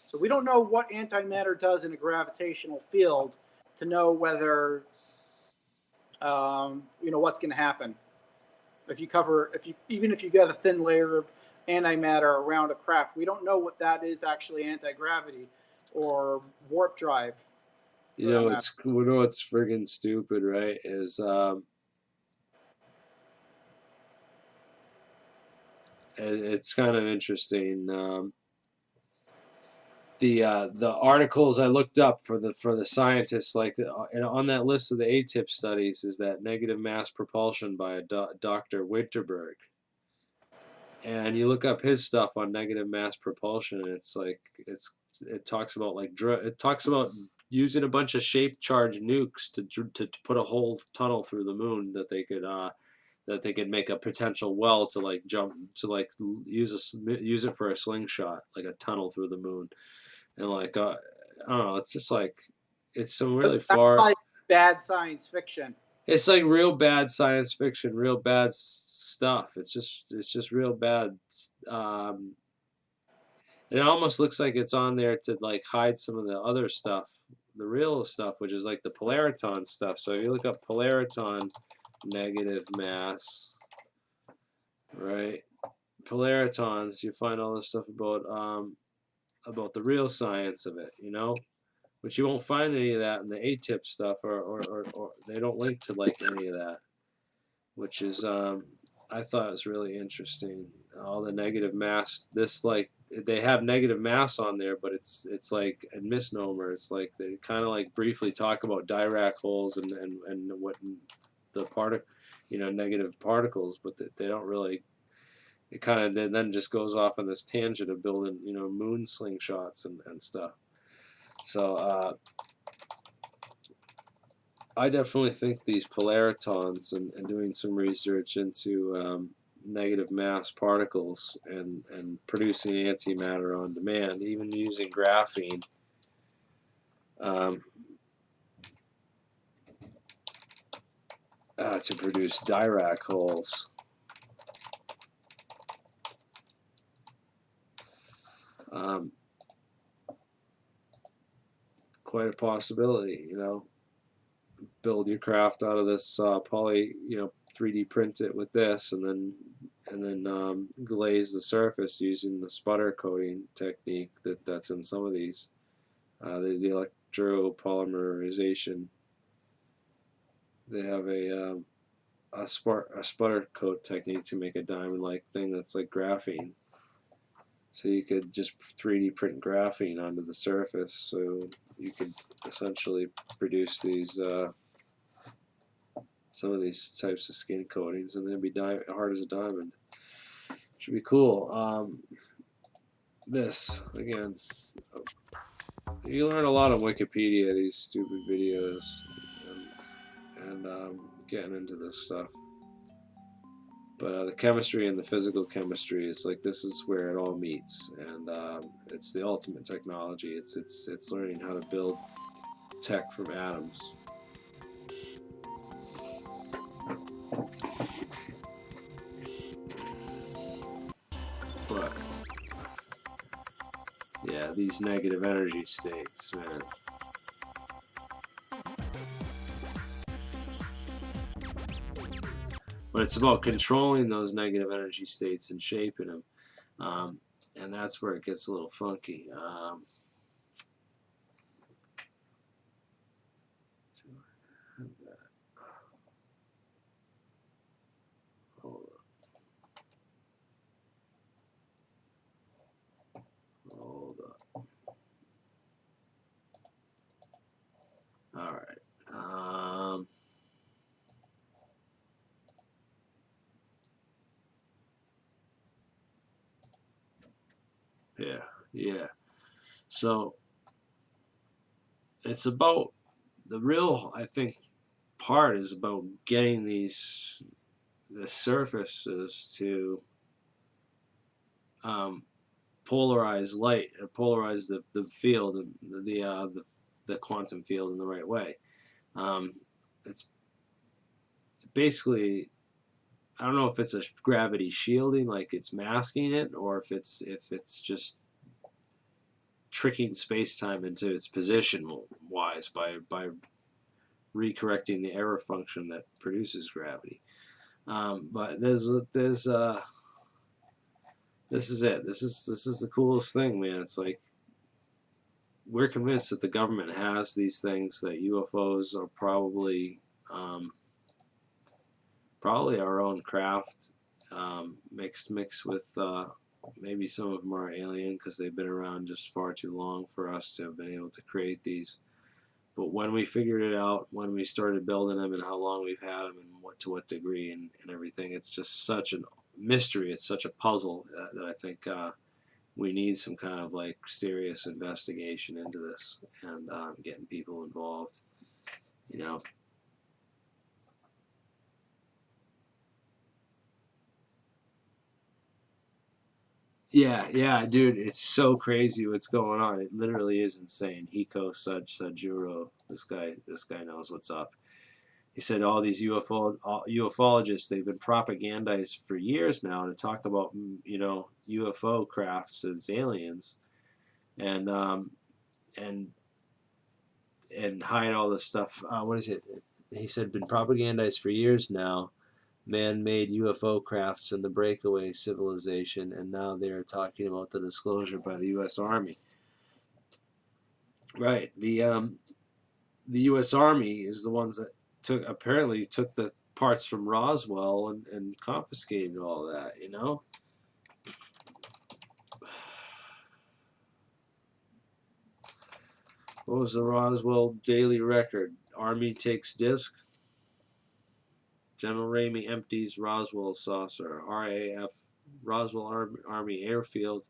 So we don't know what antimatter does in a gravitational field to know whether what's going to happen. Even if you get a thin layer of antimatter around a craft, we don't know what that is actually anti-gravity or warp drive for that matter. what's friggin' stupid, right? Is it's kind of interesting. The articles I looked up for the scientists, like on that list of the ATIP studies, is that negative mass propulsion by a Dr. Winterberg, and you look up his stuff on negative mass propulsion, and it talks about using a bunch of shape charge nukes to put a whole tunnel through the moon that they could make a potential well to use it for a slingshot, like a tunnel through the moon. And I don't know, it's just it's some really But that's like bad science fiction. It's like real bad science fiction, real bad stuff. It's just real bad. It almost looks like it's on there to hide some of the other stuff, the real stuff, which is like the Polariton stuff. So if you look up Polariton negative mass, right? Polaritons, you find all this stuff about the real science of it, but you won't find any of that in the ATIP stuff, or they don't link to any of that, which is I thought was really interesting. All the negative mass, they have negative mass on there, but it's like a misnomer. It's like they kind of briefly talk about Dirac holes and what the negative particles, but they don't really. It kind of then just goes off on this tangent of building, moon slingshots and stuff. So I definitely think these polaritons and doing some research into negative mass particles and producing antimatter on demand, even using graphene, to produce Dirac holes. Quite a possibility, build your craft out of this 3D print it with this, and then glaze the surface using the sputter coating technique that's in some of these, the electropolymerization. They have a sputter coat technique to make a diamond-like thing that's like graphene. So you could just 3D print graphene onto the surface, so you could essentially produce these some of these types of skin coatings, and they'd be hard as a diamond. Should be cool. This again, you learn a lot on Wikipedia, these stupid videos, and getting into this stuff. But the chemistry and the physical chemistry is this is where it all meets, and it's the ultimate technology. It's learning how to build tech from atoms. But yeah, these negative energy states, man. But it's about controlling those negative energy states and shaping them. And that's where it gets a little funky. Hold up. All right. Yeah. So it's about the real, I think, part is about getting the surfaces to polarize light, or polarize the field, the quantum field in the right way. It's basically, I don't know if it's a gravity shielding, like it's masking it, or if it's just tricking space-time into its position wise by recorrecting the error function that produces gravity. But this is it. This is the coolest thing, man. It's like we're convinced that the government has these things, that UFOs are probably our own craft, mixed with maybe some of them are alien because they've been around just far too long for us to have been able to create these. But when we figured it out, when we started building them, and how long we've had them, and to what degree, and everything, it's just such a mystery. It's such a puzzle that I think we need some kind of like serious investigation into this, and getting people involved. You know. Yeah, dude, it's so crazy what's going on. It literally is insane. Hiko Sajuro, this guy knows what's up. He said all these ufologists, they've been propagandized for years now to talk about, UFO crafts as aliens, and hide all this stuff. What is it? He said been propagandized for years now. Man-made UFO crafts and the breakaway civilization, and now they are talking about the disclosure by the U.S. Army. Right. The U.S. Army is the ones that apparently took the parts from Roswell and confiscated all that. You know. What was the Roswell Daily Record? Army takes disc. General Ramey empties Roswell saucer. RAF, Roswell Army Airfield,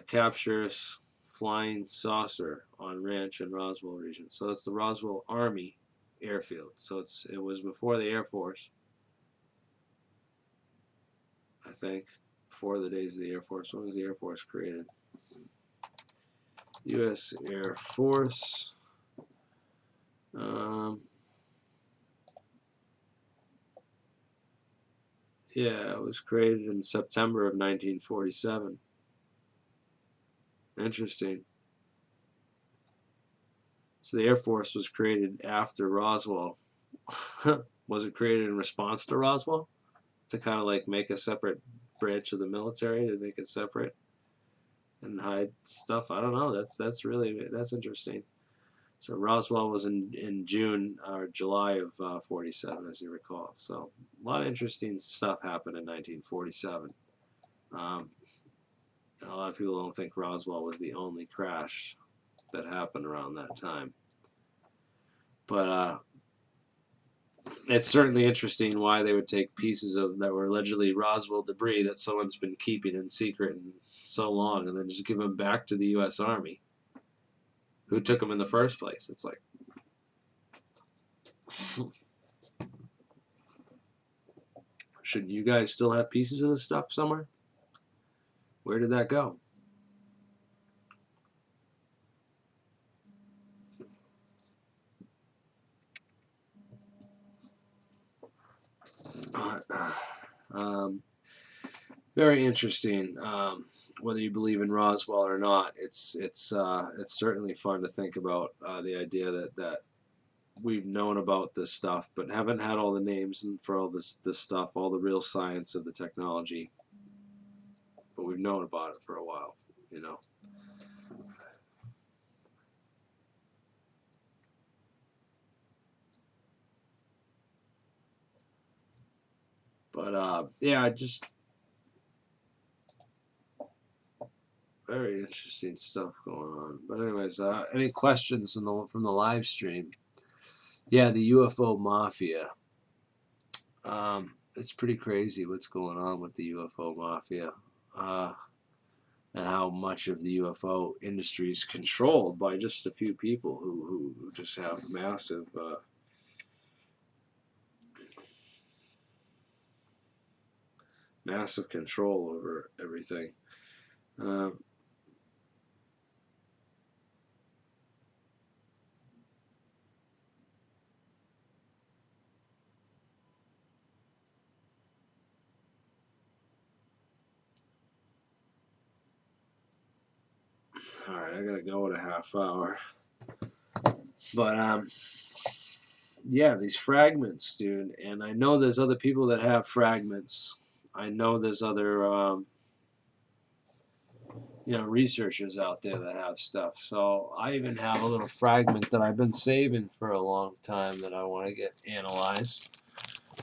captures flying saucer on ranch in Roswell region. So it's the Roswell Army Airfield. So it was before the Air Force, I think, before the days of the Air Force. When was the Air Force created? U.S. Air Force. Yeah, it was created in September of 1947. Interesting. So the Air Force was created after Roswell. Was it created in response to Roswell? To kind of like make a separate branch of the military, to make it separate and hide stuff? I don't know. That's interesting. So Roswell was in June or July of 47, as you recall. So a lot of interesting stuff happened in 1947. And a lot of people don't think Roswell was the only crash that happened around that time. But it's certainly interesting why they would take pieces of that were allegedly Roswell debris that someone's been keeping in secret and so long, and then just give them back to the U.S. Army, who took them in the first place. It's like, shouldn't you guys still have pieces of this stuff somewhere? Where did that go? Very interesting. Whether you believe in Roswell or not, it's certainly fun to think about the idea that we've known about this stuff, but haven't had all the names and for all this stuff, all the real science of the technology. But we've known about it for a while, you know. But yeah, just very interesting stuff going on. But anyways, any questions from the live stream? Yeah, the UFO mafia. It's pretty crazy what's going on with the UFO mafia, and how much of the UFO industry is controlled by just a few people who just have massive control over everything. Uh, all right, I gotta go in a half hour. But yeah, these fragments, dude. And I know there's other people that have fragments. I know there's other researchers out there that have stuff. So I even have a little fragment that I've been saving for a long time that I want to get analyzed.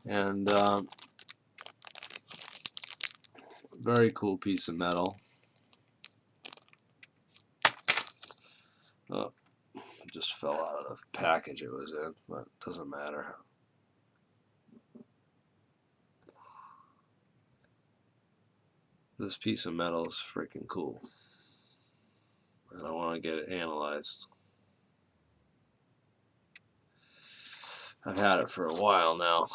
And very cool piece of metal. Oh, it just fell out of the package it was in, but it doesn't matter. This piece of metal is freaking cool. And I want to get it analyzed. I've had it for a while now.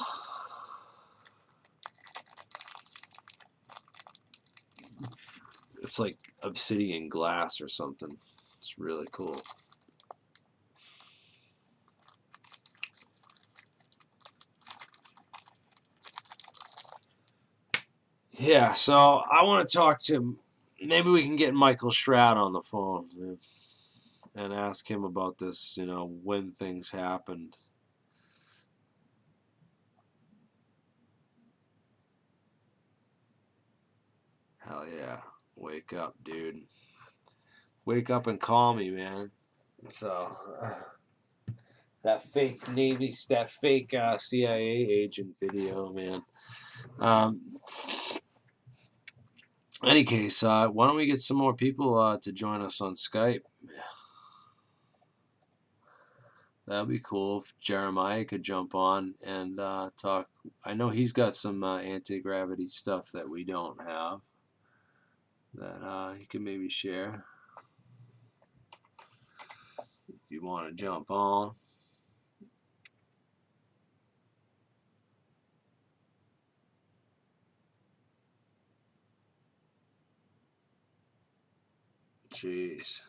It's like obsidian glass or something. It's really cool. Yeah, so I want to talk to, maybe we can get Michael Stroud on the phone and ask him about this, when things happened. Hell yeah. Wake up, dude. Wake up and call me, man. So, that fake Navy, that fake CIA agent video, man. Any case, why don't we get some more people to join us on Skype? That'd be cool if Jeremiah could jump on and talk. I know he's got some anti-gravity stuff that we don't have that he can maybe share if you want to jump on. Jeez.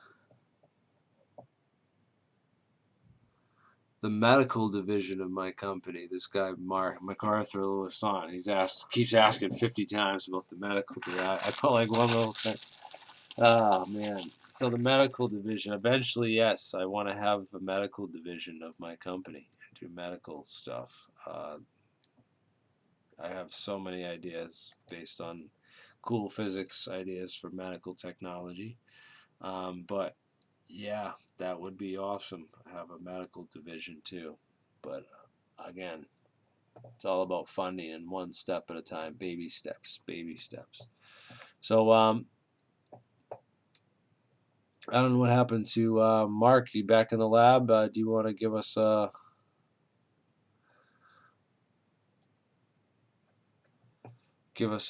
The medical division of my company, this guy Mark MacArthur Lewis on, keeps asking 50 times about the medical division. I put like one little thing. Oh man. So the medical division, eventually, yes, I want to have a medical division of my company and do medical stuff. I have so many ideas based on cool physics ideas for medical technology. But yeah, that would be awesome. Have a medical division too. But again, it's all about funding and one step at a time, baby steps, baby steps. So I don't know what happened to Mark. You back in the lab? Do you want to give us an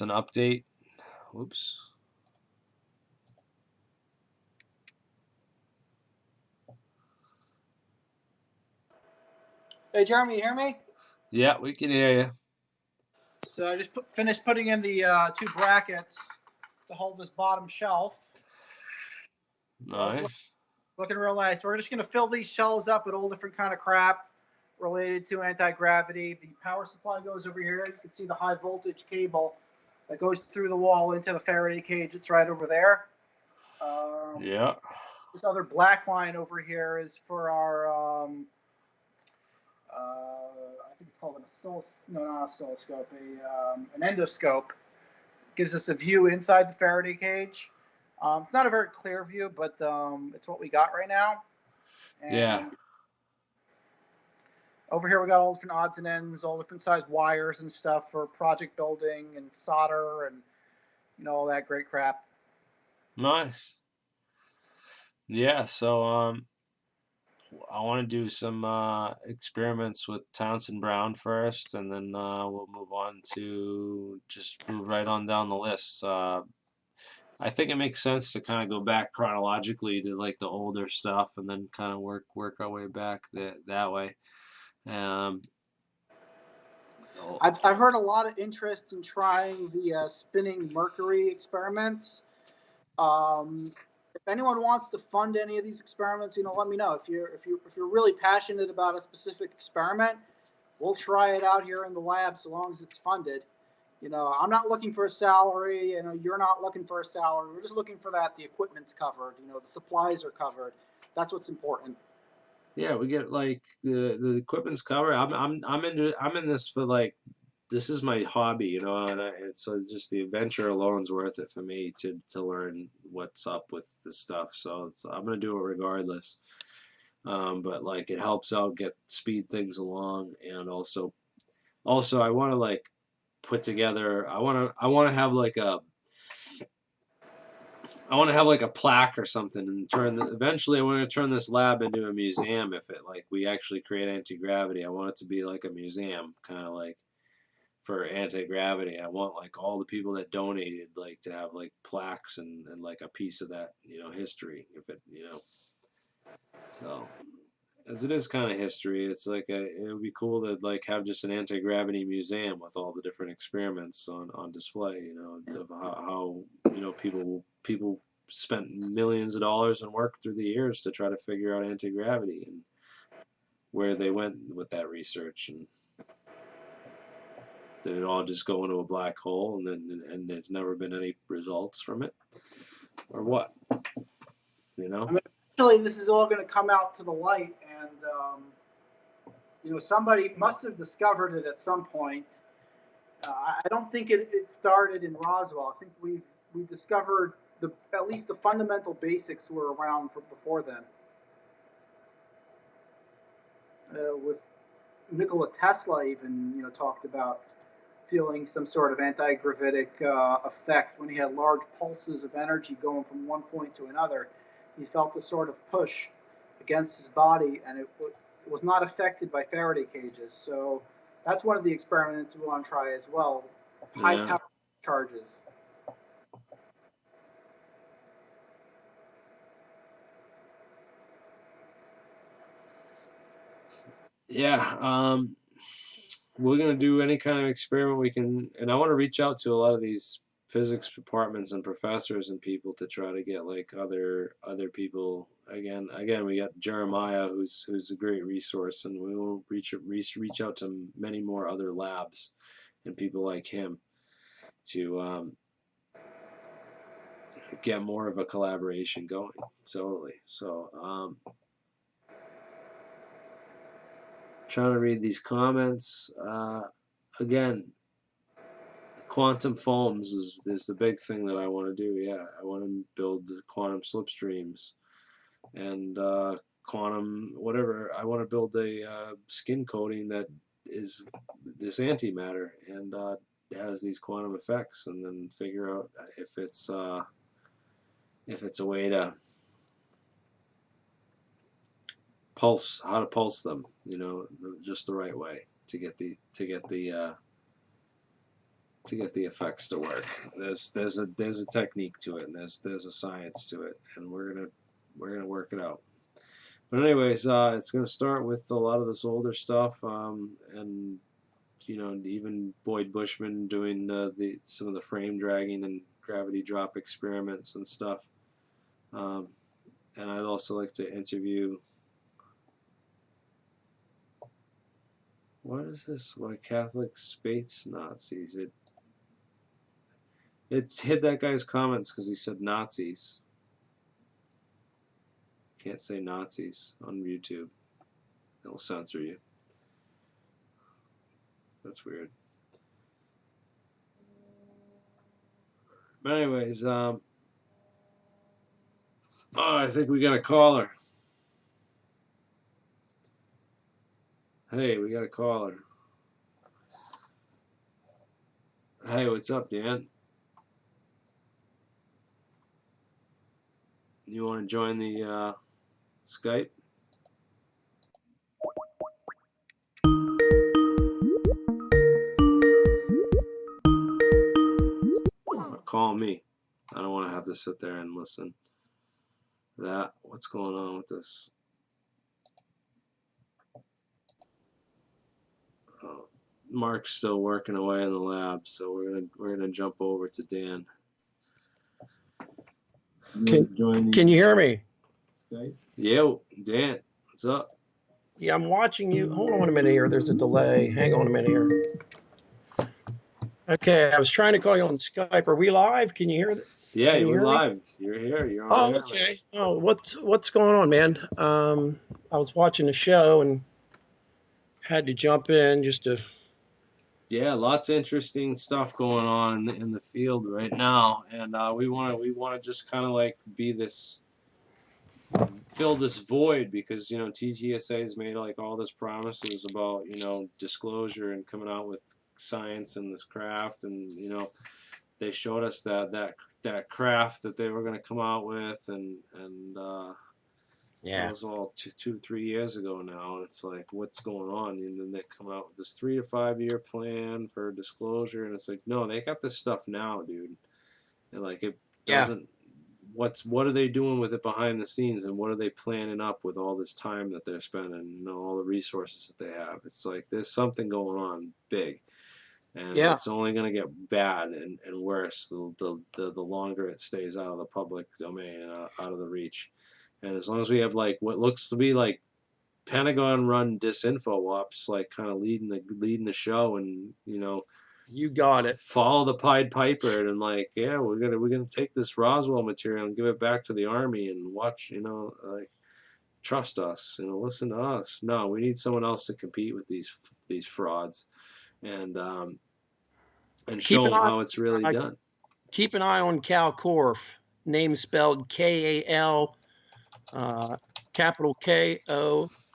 update? Whoops. Hey, Jeremy, you hear me? Yeah, we can hear you. So I just finished putting in the two brackets to hold this bottom shelf. Nice. Looking real nice. We're just going to fill these shelves up with all different kind of crap related to anti-gravity. The power supply goes over here. You can see the high voltage cable that goes through the wall into the Faraday cage. It's right over there. Yeah. This other black line over here is for our, I think it's called an oscilloscope, an endoscope. Gives us a view inside the Faraday cage. It's not a very clear view, but it's what we got right now. And yeah. Over here we got all different odds and ends, all different size wires and stuff for project building and solder and all that great crap. Nice. Yeah, so I want to do some experiments with Townsend Brown first, and then we'll move on to just move right on down the list. I think it makes sense to kind of go back chronologically to like the older stuff, and then kind of work our way back that way. I've heard a lot of interest in trying the spinning mercury experiments. If anyone wants to fund any of these experiments, let me know. If you're really passionate about a specific experiment, we'll try it out here in the lab so long as it's funded. I'm not looking for a salary. You're not looking for a salary. We're just looking for that the equipment's covered. The supplies are covered. That's what's important. Yeah, we get like the equipment's covered. I'm in this for like this is my hobby, and it's just the adventure alone's worth it for me to learn what's up with this stuff. So I'm gonna do it regardless. But like it helps out get speed things along, and also I want to like put together. I want to have like a plaque or something, and eventually I want to turn this lab into a museum. If it like we actually create anti-gravity, I want it to be like a museum, kind of like for anti-gravity. I want like all the people that donated like to have like plaques and like a piece of that history, if it so as it is kind of history. It's like it would be cool to like have just an anti-gravity museum with all the different experiments on display, of how people spent millions of dollars and work through the years to try to figure out anti-gravity and where they went with that research, and did it all just go into a black hole and there's never been any results from it, or what? I mean, eventually this is all going to come out to the light, and somebody must have discovered it at some point. I don't think it started in Roswell. I think we discovered at least the fundamental basics were around before then. With Nikola Tesla even talked about feeling some sort of anti-gravitic effect when he had large pulses of energy going from one point to another. He felt a sort of push against his body, and it was not affected by Faraday cages. So that's one of the experiments we want to try as well. High power charges. Yeah, we're gonna do any kind of experiment we can, and I want to reach out to a lot of these physics departments and professors and people to try to get like other people. Again, we got Jeremiah, who's a great resource, and we will reach out to many more other labs and people like him to get more of a collaboration going. Totally. So trying to read these comments. Again, quantum foams is the big thing that I want to do. Yeah, I want to build quantum slipstreams and quantum whatever. I want to build a skin coating that is this antimatter and has these quantum effects, and then figure out if it's a way to how to pulse them. Just the right way to get the effects to work. There's a technique to it, and there's a science to it, and we're gonna work it out. But anyways, it's gonna start with a lot of this older stuff, and even Boyd Bushman doing some of the frame dragging and gravity drop experiments and stuff. And I'd also like to interview. What is this? Why Catholic space Nazis? It hit that guy's comments because he said Nazis. Can't say Nazis on YouTube. They'll censor you. That's weird. But anyways, I think we got a caller. Hey, we got a caller. Hey, what's up, Dan? You want to join the Skype? Or call me. I don't want to have to sit there and listen. What's going on with this? Mark's still working away in the lab, so we're gonna jump over to Dan. Can you hear me? Yo, Dan, what's up? Yeah, I'm watching you. Hold on a minute here. There's a delay. Hang on a minute here. Okay, I was trying to call you on Skype. Are we live? Can you hear? Yeah, Can you we're hear me? live. You're here. You're on Oh, air. okay. Oh, what's going on, man? I was watching the show and had to jump in just to. Yeah, lots of interesting stuff going on in the field right now, and we want to just kind of like be this fill this void because TGSA has made like all this promises about disclosure and coming out with science and this craft, and they showed us that craft that they were going to come out with, and that was all 2-3 years ago now. And it's like, what's going on? And then they come out with this 3 to 5 year plan for disclosure, and it's like, no, they got this stuff now, dude. And like, it doesn't. What are they doing with it behind the scenes, and what are they planning up with all this time that they're spending, all the resources that they have? It's like there's something going on big, and it's only going to get bad and worse the longer it stays out of the public domain and out of the reach. And as long as we have like what looks to be like Pentagon run disinfo ops, like kind of leading the show, and You got it. follow the Pied Piper, and like, yeah, we're gonna take this Roswell material and give it back to the Army and watch, like, trust us, listen to us. No, we need someone else to compete with these frauds, and show them how it's really done. Keep an eye on Cal Korff, name spelled Kal, capital Korff.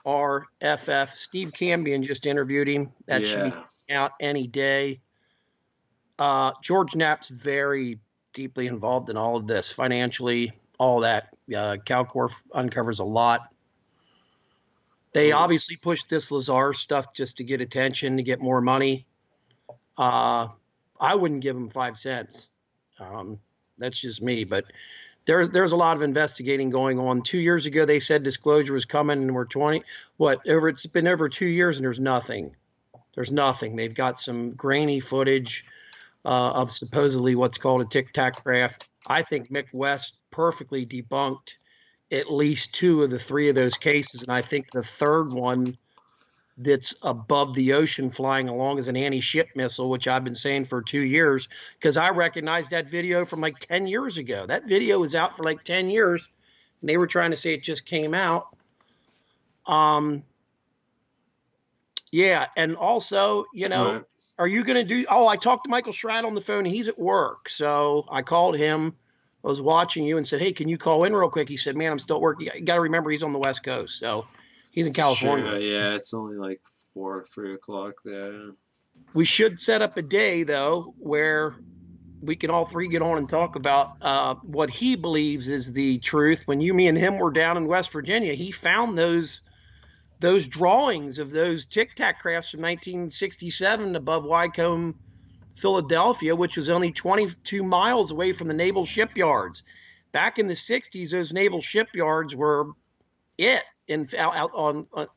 Steve Cambion just interviewed him. That should be out any day. George Knapp's very deeply involved in all of this, financially, all that. Cal Korff uncovers a lot. They obviously pushed this Lazar stuff just to get attention, to get more money. I wouldn't give him 5 cents. That's just me, but there's a lot of investigating going on. 2 years ago, they said disclosure was coming, and we're it's been over 2 years, and there's nothing. There's nothing. They've got some grainy footage of supposedly what's called a tic-tac craft. I think Mick West perfectly debunked at least 2 of the 3 of those cases, and I think the third one that's above the ocean flying along as an anti-ship missile, which I've been saying for 2 years, because I recognized that video from like 10 years ago. That video was out for like 10 years, and they were trying to say it just came out. Yeah, and also, Right. Are you going to do? Oh, I talked to Michael Schrad on the phone. He's at work, so I called him. I was watching you and said, "Hey, can you call in real quick?" He said, "Man, I'm still working." You got to remember, he's on the West Coast, so he's in California. Sure, yeah, it's only like 4 or 3 o'clock there. We should set up a day though where we can all 3 get on and talk about what he believes is the truth. When me and him were down in West Virginia, he found those drawings of those Tic Tac crafts from 1967 above Wycombe, Philadelphia, which was only 22 miles away from the naval shipyards. Back in the 60s, those naval shipyards were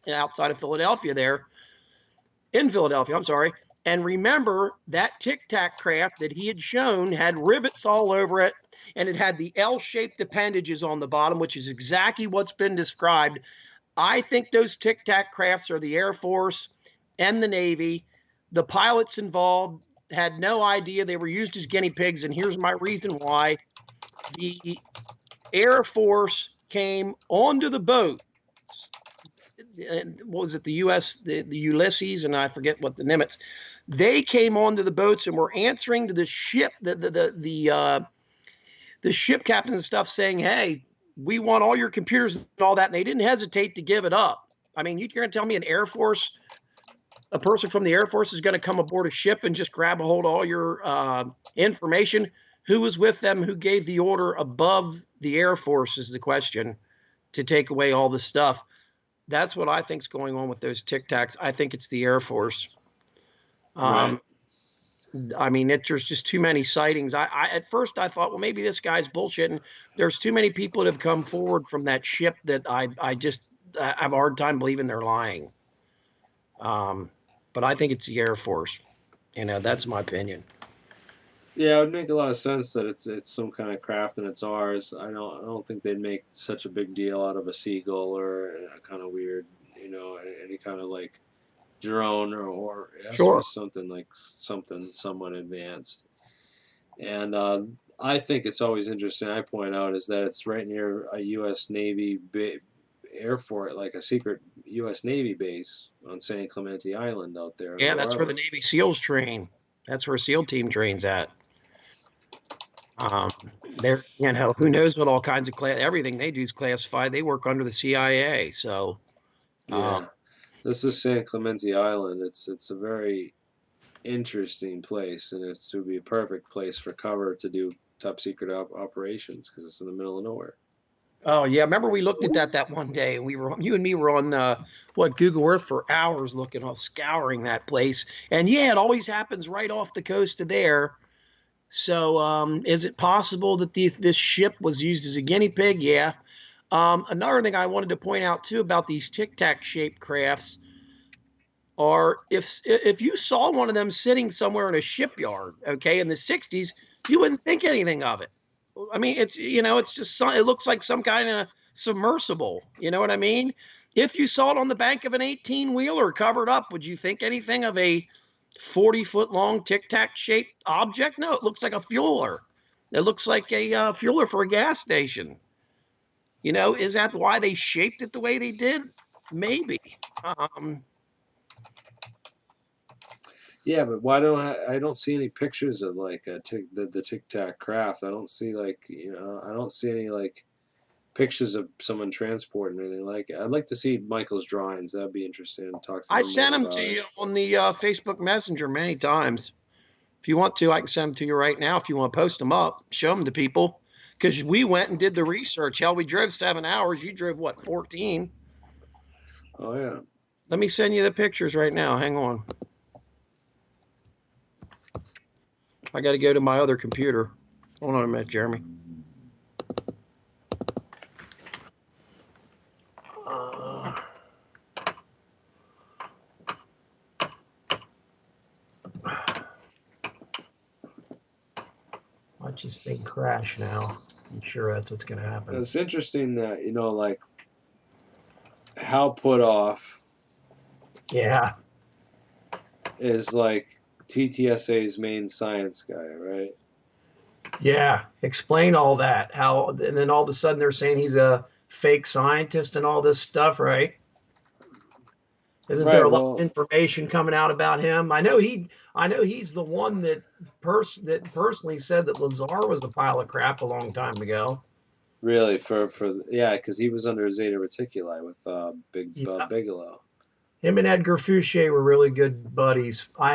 outside of Philadelphia there. In Philadelphia, I'm sorry. And remember, that Tic Tac craft that he had shown had rivets all over it, and it had the L-shaped appendages on the bottom, which is exactly what's been described. I think those Tic Tac crafts are the Air Force and the Navy. The pilots involved had no idea they were used as guinea pigs, and here's my reason why. The Air Force came onto the boat. What was it, the Ulysses, and I forget what the Nimitz. They came onto the boats and were answering to the ship, the ship captain and stuff, saying, "Hey, we want all your computers and all that," and they didn't hesitate to give it up. I mean, you're going to tell me a person from the Air Force is going to come aboard a ship and just grab a hold of all your information? Who was with them? Who gave the order above the Air Force is the question, to take away all the stuff. That's what I think is going on with those Tic Tacs. I think it's the Air Force. Right. I mean, there's just too many sightings. At first I thought, well, maybe this guy's bullshitting. There's too many people that have come forward from that ship that I have a hard time believing they're lying. But I think it's the Air Force. That's my opinion. Yeah, it would make a lot of sense that it's some kind of craft and it's ours. I don't think they'd make such a big deal out of a seagull or a kind of weird, any kind of like drone or it has to be Sure. something like something somewhat advanced. And I think it's always interesting. I point out is that it's right near a U.S. Navy Air Force, like a secret U.S. Navy base on San Clemente Island out there in Yeah, Rhode that's where the Island. Navy SEALs train. That's where SEAL team trains at. They're, who knows what all kinds of everything they do is classified. They work under the CIA. So, Yeah, this is San Clemente Island. It's a very interesting place, and it would be a perfect place for cover to do top secret operations because it's in the middle of nowhere. oh yeah, remember we looked at that one day, and you and me were on Google Earth for hours looking, scouring that place, and yeah, it always happens right off the coast of there. So, is it possible that this ship was used as a guinea pig? Yeah. Another thing I wanted to point out too about these tic tac shaped crafts are if you saw one of them sitting somewhere in a shipyard, okay, in the '60s, you wouldn't think anything of it. I mean, it's just it looks like some kind of submersible. You know what I mean? If you saw it on the bank of an 18-wheeler covered up, would you think anything of a 40-foot long tic tac shaped object? No, it looks like a fueler. It looks like a fueler for a gas station. Is that why they shaped it the way they did? Maybe. Um, Yeah, but why don't I don't see any pictures of like the tic tac craft? I don't see I don't see any like pictures of someone transporting or anything like it. I'd like to see Michael's drawings. That'd be interesting. And talk to I him sent more them to about it. you on the Facebook Messenger many times. If you want to, I can send them to you right now. If you want to post them up, show them to people. Because we went and did the research. Hell, we drove 7 hours. You drove what, 14? Oh yeah. Let me send you the pictures right now. Hang on. I got to go to my other computer. Hold on a minute, Jeremy. Watch this thing crash now. I'm sure that's what's going to happen. It's interesting that like Hal Puthoff Yeah. is like TTSA's main science guy, right? Yeah. Explain all that. How, and then all of a sudden they're saying he's a fake scientist and all this stuff, right? Isn't there Right. a lot of Well, information coming out about him? I know he's the one that personally said that Lazar was a pile of crap a long time ago. really, yeah, because he was under Zeta Reticuli with Big Yeah. Bigelow. Him and Edgar Fouché were really good buddies. I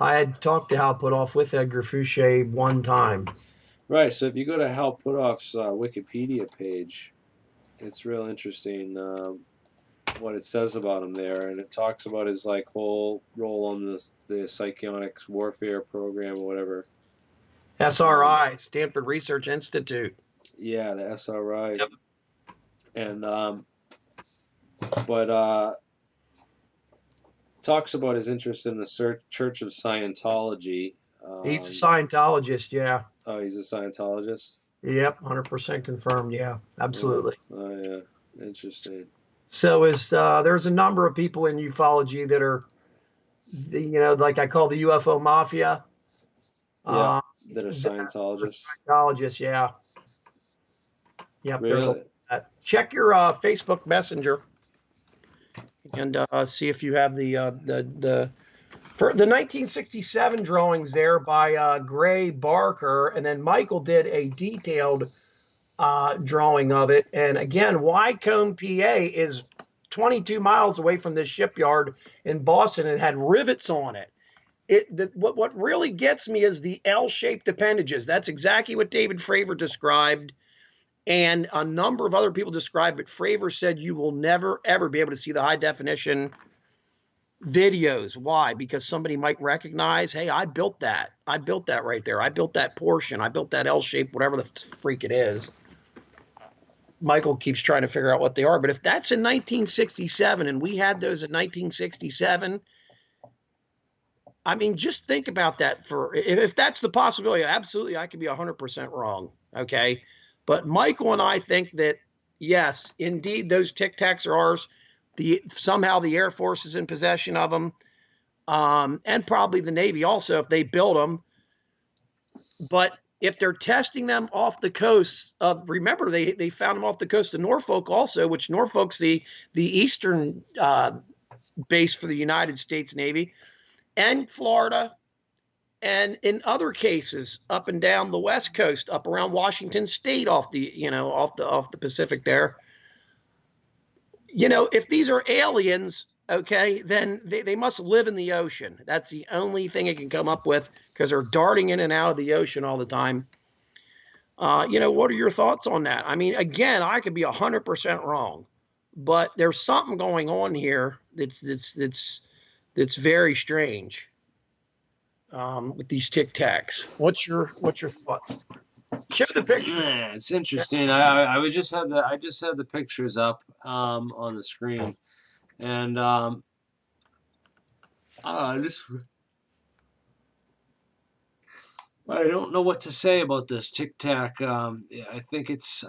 had talked to Hal Puthoff with Edgar Fouché one time. Right. So if you go to Hal Puthoff's Wikipedia page, it's real interesting what it says about him there, and it talks about his like whole role on the psychionics warfare program or whatever. SRI, Stanford Research Institute. Yeah, the SRI. Yep. And but talks about his interest in the Church of Scientology. He's a Scientologist, yeah. Oh, he's a Scientologist? Yep, 100% confirmed, yeah, absolutely. Oh yeah, interesting. So there's a number of people in ufology that are, like I call the UFO mafia. Yeah, that are Scientologists. Scientologists, yeah. Yep, Really? there's a lot. Check your Facebook Messenger and see if you have for the 1967 drawings there by Gray Barker, and then Michael did a detailed drawing of it. And again, Wycombe, PA is 22 miles away from this shipyard in Boston and had rivets on it. What really gets me is the L-shaped appendages. That's exactly what David Fravor described, and a number of other people described it. Fravor said you will never, ever be able to see the high definition videos. Why? Because somebody might recognize, hey, I built that. I built that right there. I built that portion. I built that L-shape, whatever the freak it is. Michael keeps trying to figure out what they are. But if that's in 1967 and we had those in 1967, I mean, just think about that for if that's the possibility. Absolutely, I could be 100% wrong. Okay, but Michael and I think that yes, indeed, those Tic Tacs are ours. Somehow the Air Force is in possession of them, and probably the Navy also if they build them. But if they're testing them off the coast of, remember they found them off the coast of Norfolk also, which Norfolk's the eastern base for the United States Navy, and Florida, and in other cases up and down the West Coast, up around Washington State, off the Pacific there. If these are aliens, okay, then they must live in the ocean. That's the only thing I can come up with, because they're darting in and out of the ocean all the time. What are your thoughts on that? I mean, again, I could be 100% wrong, but there's something going on here that's very strange with these Tic Tacs. What's your thoughts? Show the picture. Yeah, it's interesting. I just had the pictures up on the screen, and this. I don't know what to say about this Tic Tac. Yeah, I think it's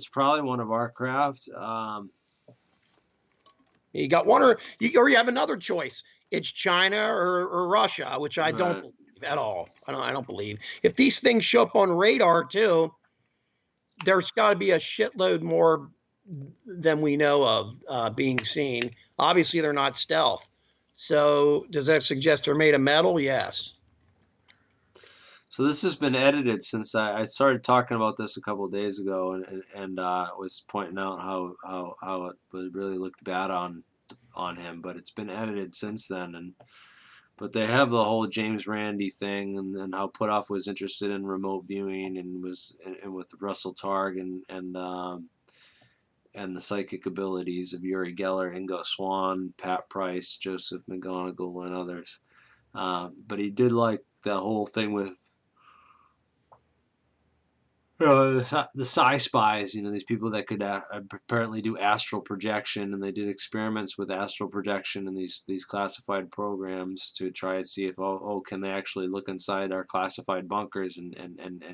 probably one of our craft. You got one, or you have another choice. It's China or Russia, which I don't Right. believe at all. I don't believe. If these things show up on radar too, there's got to be a shitload more than we know of being seen. Obviously, they're not stealth. So does that suggest they're made of metal? Yes. So this has been edited since I started talking about this a couple of days ago, and was pointing out how it really looked bad on him, but it's been edited since then. But they have the whole James Randi thing, and how Puthoff was interested in remote viewing, and with Russell Targ and the psychic abilities of Uri Geller, Ingo Swann, Pat Price, Joseph McGonigal, and others. But he did like the whole thing with the Psi Spies, these people that could apparently do astral projection, and they did experiments with astral projection in these classified programs to try and see if can they actually look inside our classified bunkers and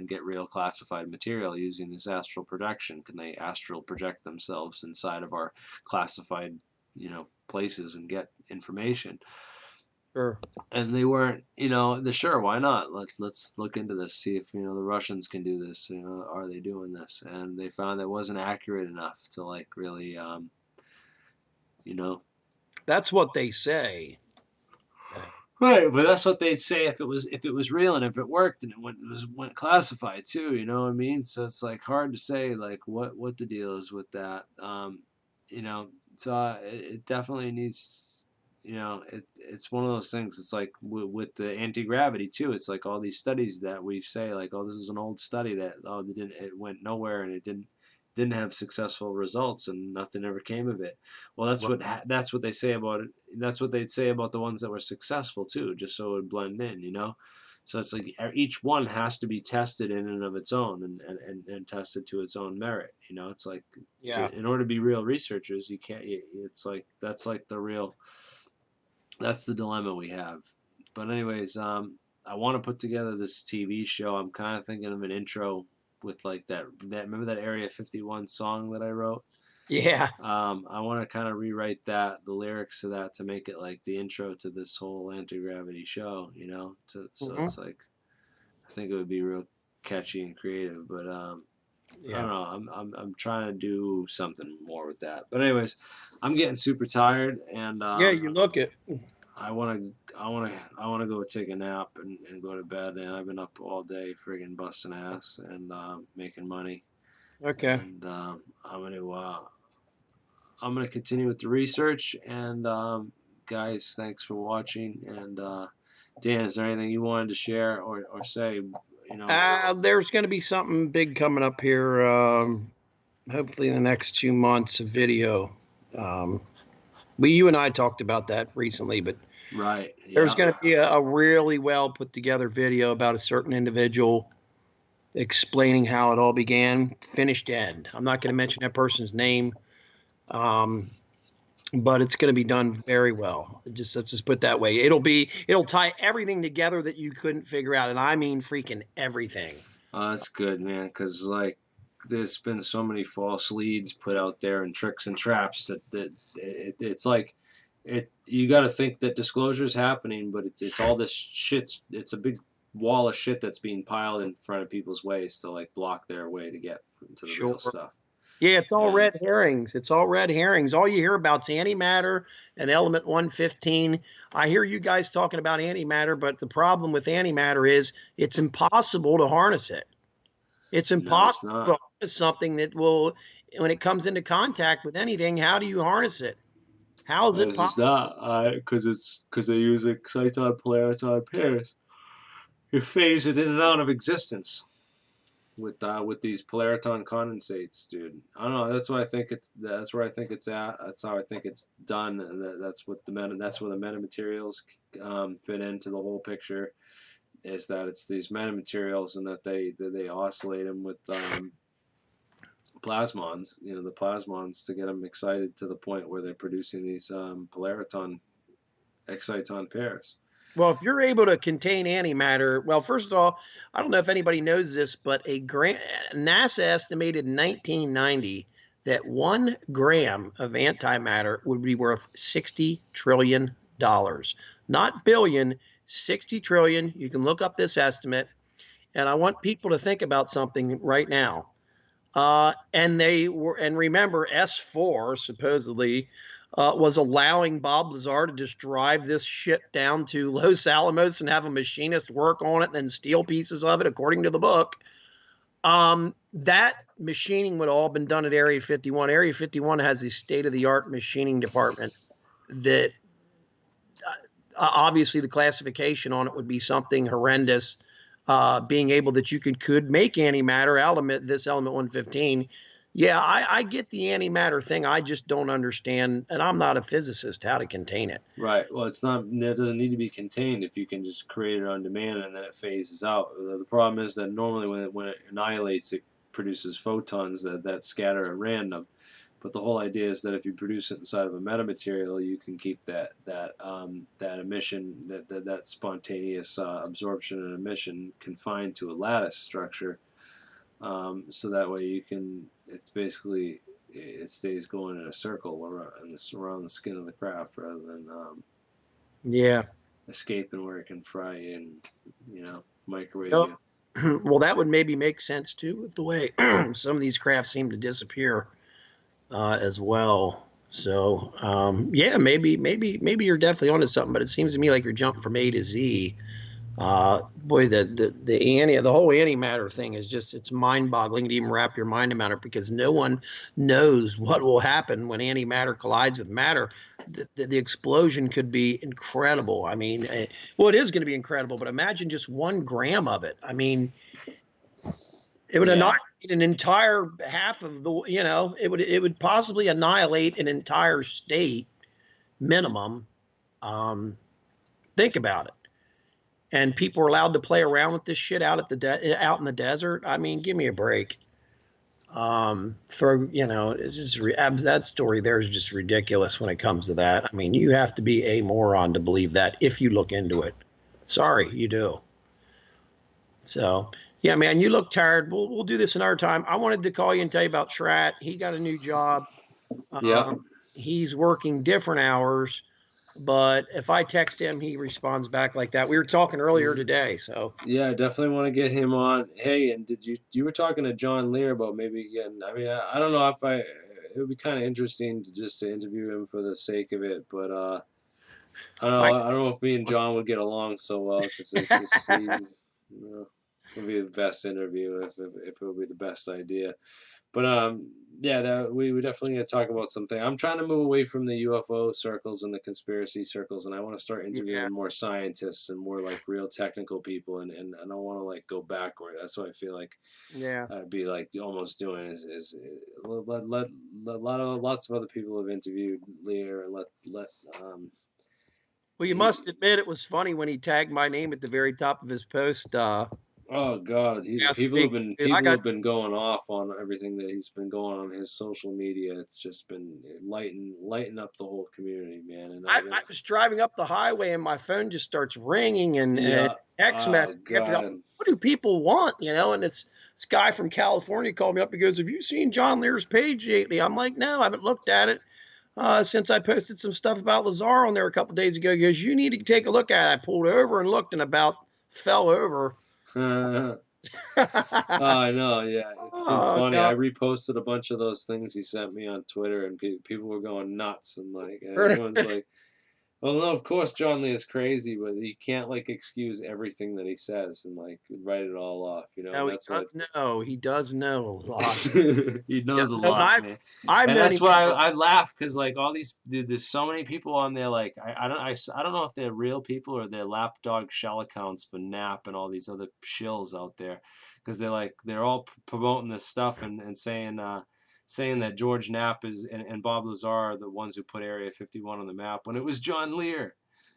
get real classified material using this astral projection? Can they astral project themselves inside of our classified places and get information? Sure. And they weren't, sure, why not? Let's look into this, see if the Russians can do this. Are they doing this? And they found it wasn't accurate enough to really, That's what they say. Right, but that's what they'd say if it was real and if it worked and it went classified too. You know what I mean? So it's hard to say what the deal is with that. So it definitely needs. It's one of those things. It's like with the anti-gravity too. It's like all these studies that we say this is an old study that it went nowhere and it didn't have successful results and nothing ever came of it. Well, that's what they say about it. That's what they'd say about the ones that were successful too, just so it would blend in. So it's like each one has to be tested in and of its own and tested to its own merit. It's like in order to be real researchers, you can't. It's like that's the dilemma we have. But anyways, I want to put together this TV show. I'm kind of thinking of an intro with that remember that Area 51 song that I wrote? Yeah. I want to kind of rewrite the lyrics to that to make it the intro to this whole anti-gravity show, so it's I think it would be real catchy and creative, but I don't know. I'm trying to do something more with that. But anyways, I'm getting super tired, and you look it. I want to go take a nap and go to bed. And I've been up all day, friggin' busting ass and making money. Okay. And I'm gonna continue with the research. And guys, thanks for watching. And Dan, is there anything you wanted to share or say? There's going to be something big coming up here. Hopefully in the next 2 months, a video. You and I talked about that recently, but right. Yeah. There's going to be a really well put together video about a certain individual explaining how it all began, finished end. I'm not going to mention that person's name. but it's going to be done very well. Let's just put it that way. It'll tie everything together that you couldn't figure out, and I mean freaking everything. That's good, man, because like there's been so many false leads put out there and tricks and traps that it's like you got to think that disclosure is happening, but it's all this shit. It's a big wall of shit that's being piled in front of people's ways to like block their way to get to the real stuff. Yeah, it's all And red herrings. It's all red herrings. All you hear about is antimatter and element 115. I hear you guys talking about antimatter, but the problem with antimatter is it's impossible to harness it. It's impossible to harness something that will, when it comes into contact with anything, how do you harness it? How is it possible? It's because they use exciton polariton pairs. You phase it in and out of existence with these polariton condensates, dude. I don't know. That's why I think it's. That's where I think it's at. That's how I think it's done. And that's what That's where the metamaterials fit into the whole picture. Is that it's these metamaterials and that they oscillate them with plasmons. You know, the plasmons to get them excited to the point where they're producing these polariton exciton pairs. Well, if you're able to contain antimatter, well, first of all, I don't know if anybody knows this, but NASA estimated in 1990 that 1 gram of antimatter would be worth $60 trillion. Not billion, 60 trillion. You can look up this estimate. And I want people to think about something right now. And remember, S4 supposedly was allowing Bob Lazar to just drive this shit down to Los Alamos and have a machinist work on it and then steal pieces of it, according to the book. That machining would have all been done at Area 51. Area 51 has a state-of-the-art machining department that obviously the classification on it would be something horrendous. Being able that you could make antimatter out of this element 115. Yeah, I get the antimatter thing. I just don't understand, and I'm not a physicist, how to contain it. Right. Well, it doesn't need to be contained if you can just create it on demand and then it phases out. The problem is that normally when it annihilates, it produces photons that scatter at random. But the whole idea is that if you produce it inside of a metamaterial, you can keep that emission, that spontaneous absorption and emission confined to a lattice structure. So that way it stays going in a circle around the skin of the craft rather than escaping where it can fry and microwave you. Well, that would maybe make sense too with the way some of these crafts seem to disappear as well. So yeah, maybe you're definitely onto something, but it seems to me like you're jumping from A to Z. Boy, the whole antimatter thing is it's mind-boggling to even wrap your mind around it, because no one knows what will happen when antimatter collides with matter. The explosion could be incredible. I mean, well, it is going to be incredible, but imagine just 1 gram of it. I mean, it would annihilate an entire half of the, it would possibly annihilate an entire state minimum. Think about it. And people are allowed to play around with this shit out in the desert. I mean, give me a break. It's just that story there is just ridiculous when it comes to that. I mean, you have to be a moron to believe that if you look into it. Sorry, you do. So, yeah, man, you look tired. We'll do this another time. I wanted to call you and tell you about Shrat. He got a new job. He's working different hours. But if I text him, he responds back like that. We were talking earlier today, so yeah, I definitely want to get him on. Hey, and you were talking to John Lear about maybe again? I mean, I don't know if it would be kind of interesting to interview him for the sake of it, but I don't know if me and John would get along so well, because he's would be the best interview if it would be the best idea. But yeah, we definitely going to talk about something. I'm trying to move away from the UFO circles and the conspiracy circles, and I want to start interviewing more scientists and more like real technical people, and I don't want to like go backward. That's what I feel like. I'd be like almost doing is lots of other people have interviewed Lear and well, you must admit it was funny when he tagged my name at the very top of his post. Oh God, That's big. Dude, I people got have been going off on everything that he's been going on his social media. It's just been lighten up the whole community, man. And I was driving up the highway and my phone just starts ringing and yeah, text oh message after that. God, What do people want? You know, and this guy from California called me up. He goes, "Have you seen John Lear's page lately?" I'm like, "No, I haven't looked at it since I posted some stuff about Lazar on there a couple days ago." He goes, "You need to take a look at it." I pulled over and looked and about fell over. I know, yeah. It's been Oh funny. I God. reposted a bunch of those things he sent me on Twitter, and people were going nuts, and like everyone's like, "Well, no, of course John Lee is crazy, but you can't like excuse everything that he says and like write it all off, you know." No, And he that's what does know. He does know a lot. he He knows does a know, and lot, man. I've And known that's him why for I laugh because like all these dude, there's so many people on there. Like I don't know if they're real people or they're lapdog shell accounts for Nap and all these other shills out there, because they're all promoting this stuff and saying saying that George Knapp is and Bob Lazar are the ones who put Area 51 on the map when it was John Lear.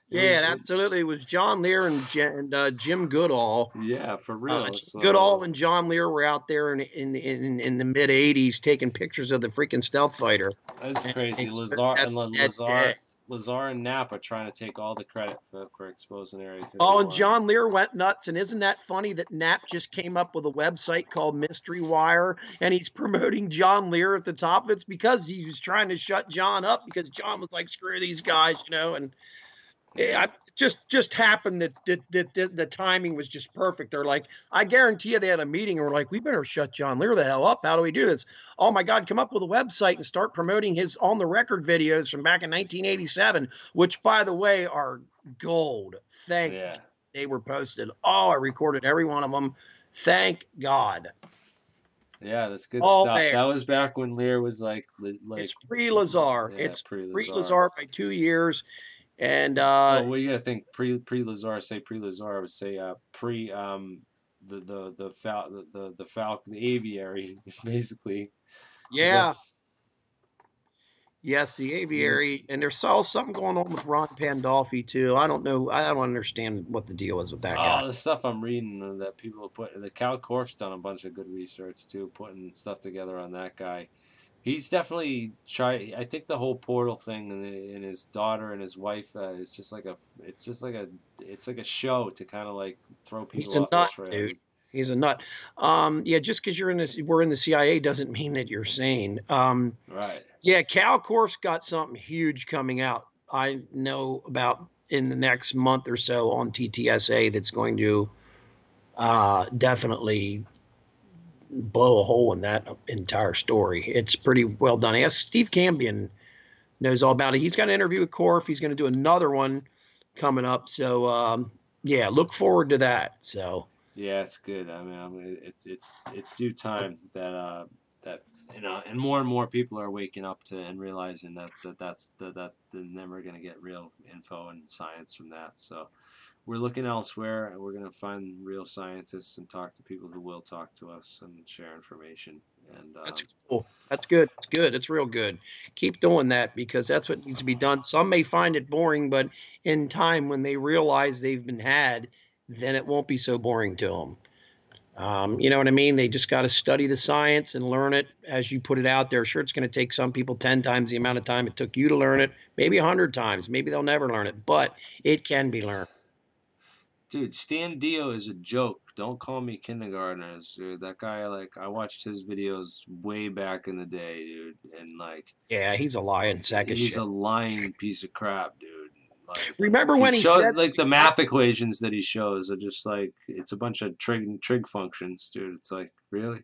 It was yeah, absolutely. It was John Lear and Jim Goodall. yeah, for real. Jim So Goodall and John Lear were out there in the mid '80s taking pictures of the freaking stealth fighter. that's And they crazy. searched Lazar and Knapp are trying to take all the credit for exposing Area Oh, and 51. John Lear went nuts. And isn't that funny that Knapp just came up with a website called Mystery Wire and he's promoting John Lear at the top? It's because he was trying to shut John up because John was like, screw these guys, you know, and Yeah. it just happened that the timing was just perfect. They're like, I guarantee you they had a meeting and we're like, we better shut John Lear the hell up. How do we do this? Oh my God, come up with a website and start promoting his on the record videos from back in 1987, which by the way are gold. Thank Yeah. they were posted. Oh, I recorded every one of them. Thank God. Yeah, that's good All stuff. there. That was back when Lear was It's pre-Lazar. yeah, It's pre-Lazar. pre-Lazar by 2 years. And Oh, well, you gotta think pre-Lazar. Say pre-Lazar. I would say pre the Falcon, the aviary, basically. 'Cause yeah. that's Yes, the aviary, and there's all something going on with Ron Pandolfi too. I don't know. I don't understand what the deal is with that guy. oh, the stuff I'm reading that people put. The Cal Corp's done a bunch of good research too, putting stuff together on that guy. He's definitely tried. I think the whole portal thing and his daughter and his wife is just like it's like a show to kind of like throw He's people a off the nut, trail. dude. He's a nut. Yeah, just because we're in the CIA doesn't mean that you're sane. Right. Yeah, Cal Corp's got something huge coming out. I know about in the next month or so on TTSA that's going to definitely blow a hole in that entire story. It's pretty well done. Ask Steve Cambion knows all about it. He's got an interview with Corf. He's going to do another one coming up. So yeah, look forward to that. So Yeah, it's good. I mean, it's due time that that and more people are waking up to and realizing that they're never gonna get real info and science from that. So we're looking elsewhere, and we're gonna find real scientists and talk to people who will talk to us and share information. And that's cool. That's good. It's good. It's real good. Keep doing that because that's what needs to be done. Some may find it boring, but in time, when they realize they've been had, then it won't be so boring to them. You know what I mean? They just got to study the science and learn it as you put it out there. Sure, it's going to take some people 10 times the amount of time it took you to learn it, maybe 100 times. Maybe they'll never learn it, but it can be learned. dude, Stan Dio is a joke. Don't call me kindergartners, dude. That guy, like, I watched his videos way back in the day, dude, and like, Yeah, he's a lying sack of he's shit. a lying piece of crap, dude. Like, Remember when he said like the math equations that he shows are just like it's a bunch of trig functions, dude. It's like really.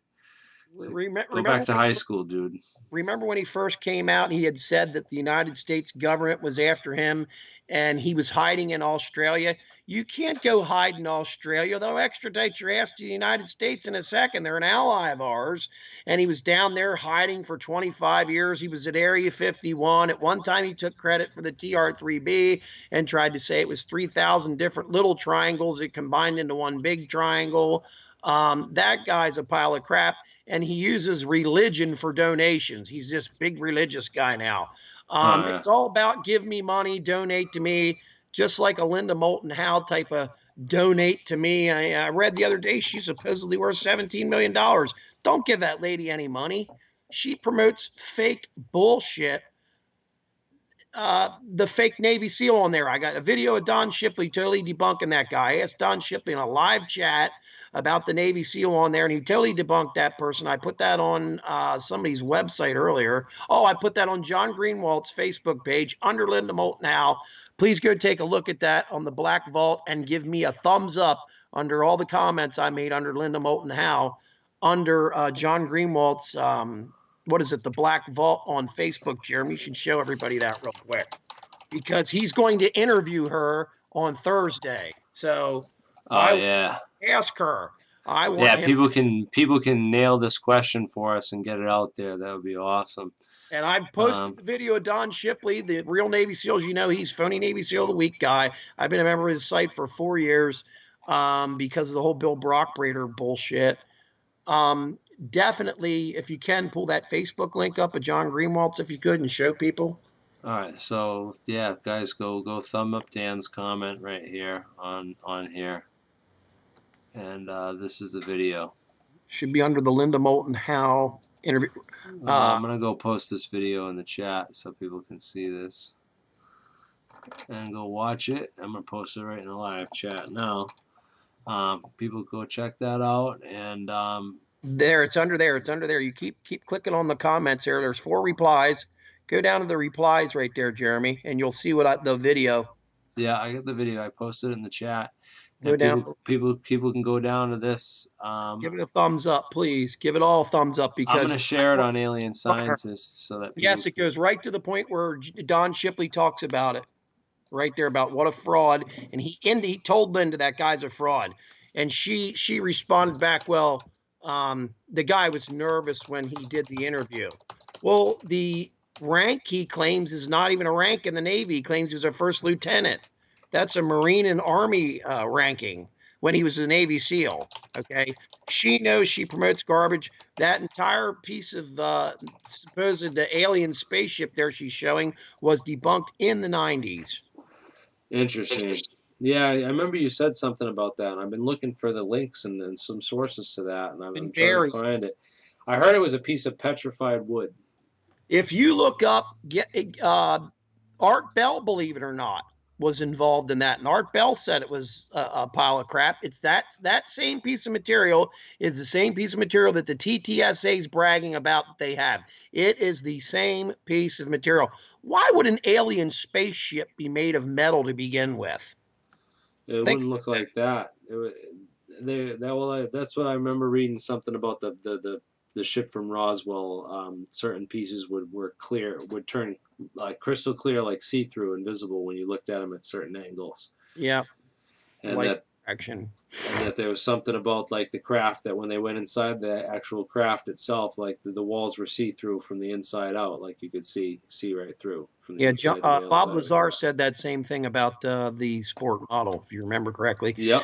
It's like, go back to high school, dude. Remember when he first came out, he had said that the United States government was after him and he was hiding in Australia. You can't go hide in Australia. They'll extradite your ass to the United States in a second. They're an ally of ours. And he was down there hiding for 25 years. He was at Area 51. At one time, he took credit for the TR-3B and tried to say it was 3,000 different little triangles that combined into one big triangle. That guy's a pile of crap. And he uses religion for donations. He's this big religious guy now. It's all about give me money, donate to me. just like a Linda Moulton Howe type of donate to me. I read the other day she's supposedly worth $17 million. Don't give that lady any money. She promotes fake bullshit. The fake Navy SEAL on there. I got a video of Don Shipley totally debunking that guy. I asked Don Shipley in a live chat about the Navy SEAL on there, and he totally debunked that person. I put that on somebody's website earlier. Oh, I put that on John Greenwald's Facebook page under Linda Moulton Howe. Please go take a look at that on the Black Vault and give me a thumbs up under all the comments I made under Linda Moulton Howe under John Greenwald's what is it, the Black Vault on Facebook, Jeremy. You should show everybody that real quick because he's going to interview her on Thursday. So Oh yeah, ask her. I want yeah. him. People can nail this question for us and get it out there. That would be awesome. And I posted the video of Don Shipley, the real Navy SEALs. You know, he's phony Navy SEAL of the Week guy. I've been a member of his site for 4 years because of the whole Bill Brockbrader bullshit. Definitely, if you can, pull that Facebook link up of John Greenwald's if you could and show people. All right, so yeah, guys, go thumb up Dan's comment right here on here, and this is the video. Should be under the Linda Moulton Howe interview. I'm gonna go post this video in the chat so people can see this, and go watch it. I'm gonna post it right in the live chat now. People go check that out, and there, it's under there. It's under there. You keep clicking on the comments here. There's 4 replies. Go down to the replies right there, Jeremy, and you'll see what the video. Yeah, I got the video. I posted it in the chat. Go And down. people can go down to this. Give it a thumbs up, please. Give it all a thumbs up because I'm going to share it on Alien Scientists so that yes, it goes right to the point where Don Shipley talks about it, right there about what a fraud, and he told Linda that guy's a fraud, and she responded back, well, the guy was nervous when he did the interview. Well, the rank he claims is not even a rank in the Navy. He claims he was a first lieutenant. That's a Marine and Army ranking when he was a Navy SEAL. Okay. She knows she promotes garbage. That entire piece of supposed alien spaceship there she's showing was debunked in the 90s. Interesting. Yeah, I remember you said something about that, and I've been looking for the links and some sources to that, and I'm trying to find it. I heard it was a piece of petrified wood. If you look up, Art Bell, believe it or not, was involved in that, and Art Bell said it was a pile of crap. It's that same piece of material is the same piece of material that the TTSA is bragging about that they have. It is the same piece of material. Why would an alien spaceship be made of metal to begin with? It wouldn't look like that. That's what I remember reading something about the ship from Roswell. Certain pieces would turn like crystal clear, like see-through, invisible when you looked at them at certain angles. Yeah, and that there was something about like the craft that when they went inside the actual craft itself, like the walls were see-through from the inside out, like you could see right through from the inside to the outside. Bob Lazar said that same thing about the sport model, if you remember correctly. Yep.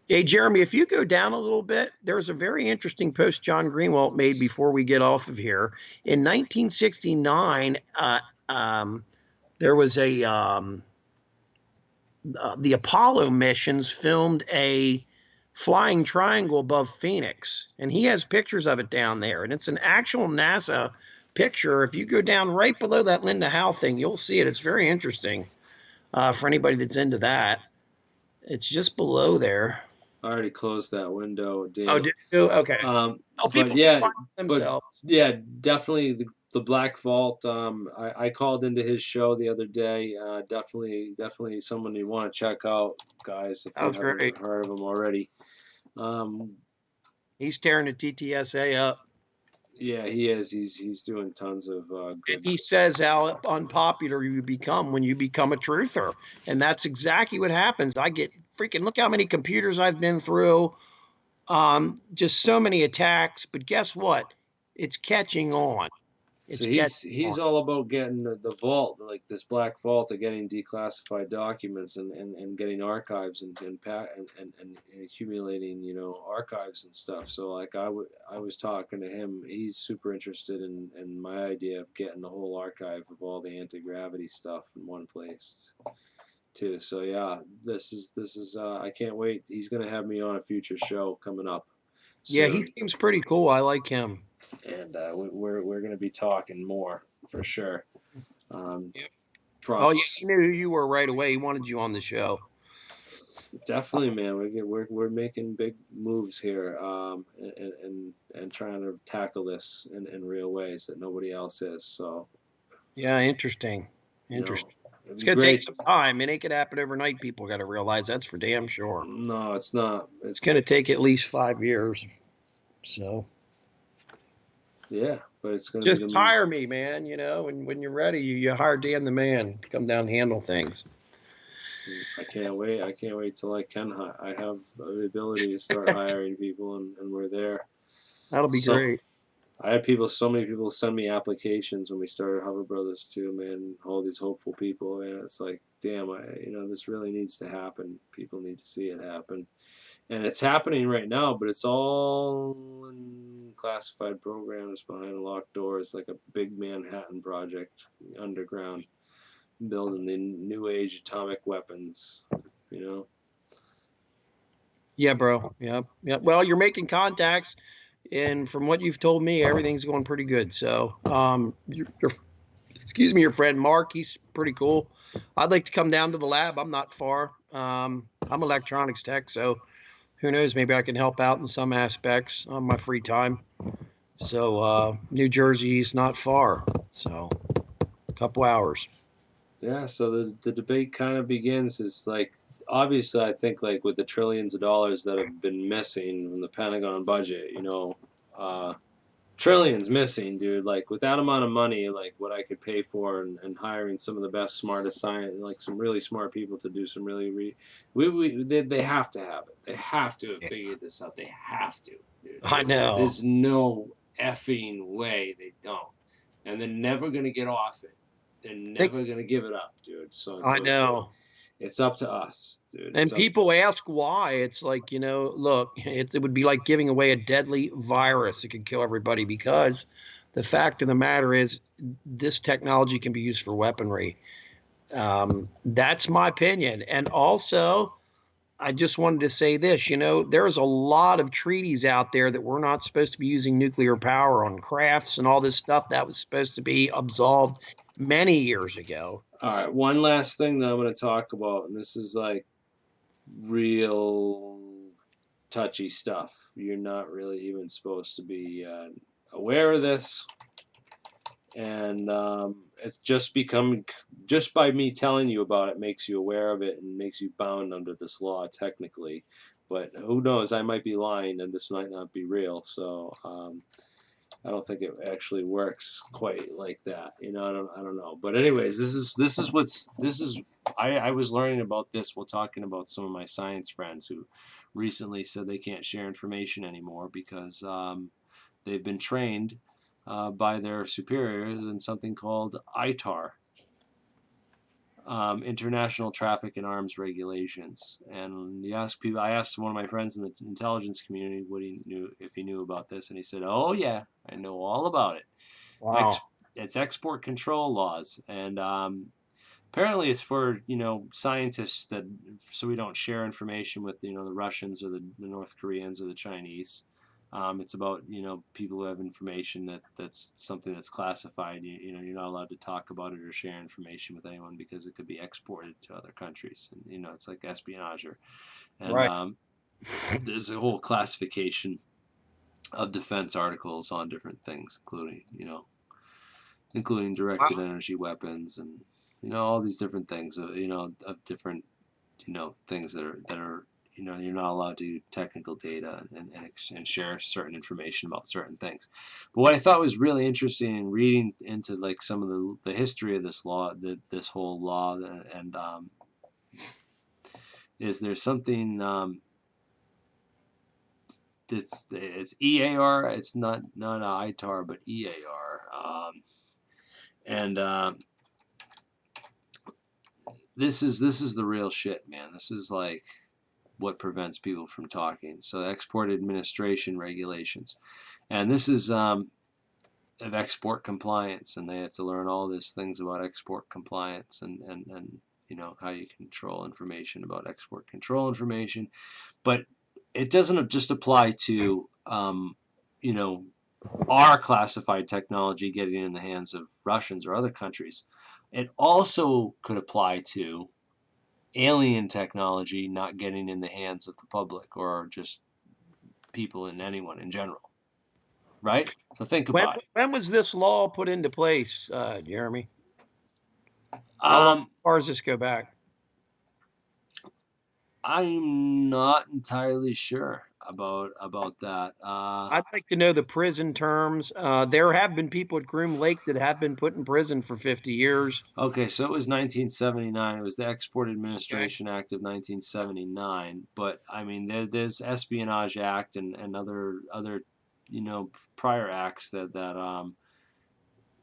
Hey, Jeremy, if you go down a little bit, there's a very interesting post John Greenwald made before we get off of here. In 1969, there was the Apollo missions filmed a flying triangle above Phoenix, and he has pictures of it down there, and it's an actual NASA picture. If you go down right below that Linda Howe thing, you'll see it. It's very interesting for anybody that's into that. It's just below there. I already closed that window. Dan. Oh, did you? Okay. But yeah, definitely the Black Vault. I called into his show the other day. Definitely someone you want to check out, guys, if you haven't heard of him already. He's tearing the TTSA up. Yeah, he is. He's doing tons of good. And he says how unpopular you become when you become a truther, and that's exactly what happens. I get freaking look how many computers I've been through, just so many attacks. But guess what? It's catching on. So he's all about getting the vault, like this Black Vault, of getting declassified documents and getting archives and accumulating, you know, archives and stuff. So like I was talking to him. He's super interested in my idea of getting the whole archive of all the anti-gravity stuff in one place. too. So yeah, this is I can't wait. He's gonna have me on a future show coming up Yeah, he soon, seems pretty cool. I like him. and we're gonna be talking more for sure. Um, Yep. Oh yeah, props, he knew who you were right away. He wanted you on the show. definitely, man. We're making big moves here, and trying to tackle this in real ways that nobody else is. So Yeah, interesting. you know, Interesting. it'd It's be gonna take great. some time. It ain't gonna happen overnight. People got to realize that's for damn sure. No, it's not. It's It's gonna take at least 5 years. So yeah, but it's gonna be just the. hire me, man. You know, and when you're ready, you hire Dan the man to come down and handle things. I can't wait. I can't wait till I can. I have the ability to start hiring people, and we're there. That'll be So great. I had people, so many people send me applications when we started Hover Brothers too, man. All these hopeful people, and it's like, damn, this really needs to happen. People need to see it happen, and it's happening right now. But it's all in classified programs behind locked doors, like a big Manhattan project underground, building the new age atomic weapons. You know. Yeah, bro. Yeah, yeah. Well, you're making contacts, and from what you've told me, everything's going pretty good. So, excuse me, your friend Mark, he's pretty cool. I'd like to come down to the lab. I'm not far. I'm electronics tech, so who knows? Maybe I can help out in some aspects on my free time. So, New Jersey's not far. So, a couple hours. Yeah, so the debate kind of begins is like, obviously I think like with the trillions of dollars that have been missing from the Pentagon budget, uh, trillions missing, dude. Like with that amount of money, like what I could pay for, and hiring some of the best, smartest science, like some really smart people to do some really they have to have it. They have to have figured this out. They have to, dude. I know. There's no effing way they don't, and they're never gonna get off it. They're Think never gonna give it up, dude. So it's I like know. it's up to us, dude. It's And up. people ask why. It's like, look, it would be like giving away a deadly virus that could kill everybody because the fact of the matter is this technology can be used for weaponry. That's my opinion. And also, I just wanted to say this, there's a lot of treaties out there that we're not supposed to be using nuclear power on crafts and all this stuff that was supposed to be absolved many years ago. All right, one last thing that I'm going to talk about, and this is like real touchy stuff. You're not really even supposed to be aware of this, and it's just by me telling you about it makes you aware of it and makes you bound under this law technically. But who knows? I might be lying, and this might not be real. So I don't think it actually works quite like that. I don't know. But anyways, I was learning about this while talking about some of my science friends who recently said they can't share information anymore because they've been trained by their superiors in something called ITAR, International Traffic in Arms Regulations. And I asked one of my friends in the intelligence community if he knew about this, and he said, "Oh yeah, I know all about it. Wow. It's export control laws, and apparently it's for scientists so we don't share information with the Russians or the North Koreans or the Chinese." It's about people who have information that's something that's classified. You're not allowed to talk about it or share information with anyone because it could be exported to other countries, and it's like espionage. And Right. there's a whole classification of defense articles on different things, including directed energy weapons and all these different things. Of different things that are you're not allowed to do technical data and share certain information about certain things. But what I thought was really interesting in reading into like some of the history of this law, this whole law, and is there's something it's EAR. It's not ITAR, but EAR, and this is the real shit, man. This is like what prevents people from talking. So export administration regulations, and this is of export compliance, and they have to learn all these things about export compliance and you know, how you control information about export control information. But it doesn't just apply to, you know, our classified technology getting in the hands of Russians or other countries. It also could apply to alien technology not getting in the hands of the public or just people and anyone in general. Right? So think about it. When was this law put into place, Jeremy? How Um, far does this go back? I'm not entirely sure about that. I'd like to know the prison terms. There have been people at Groom Lake that have been put in prison for 50 years. Okay, so it was 1979. It was the Export Administration Act of 1979. But I mean, there's Espionage Act and other you know, prior acts that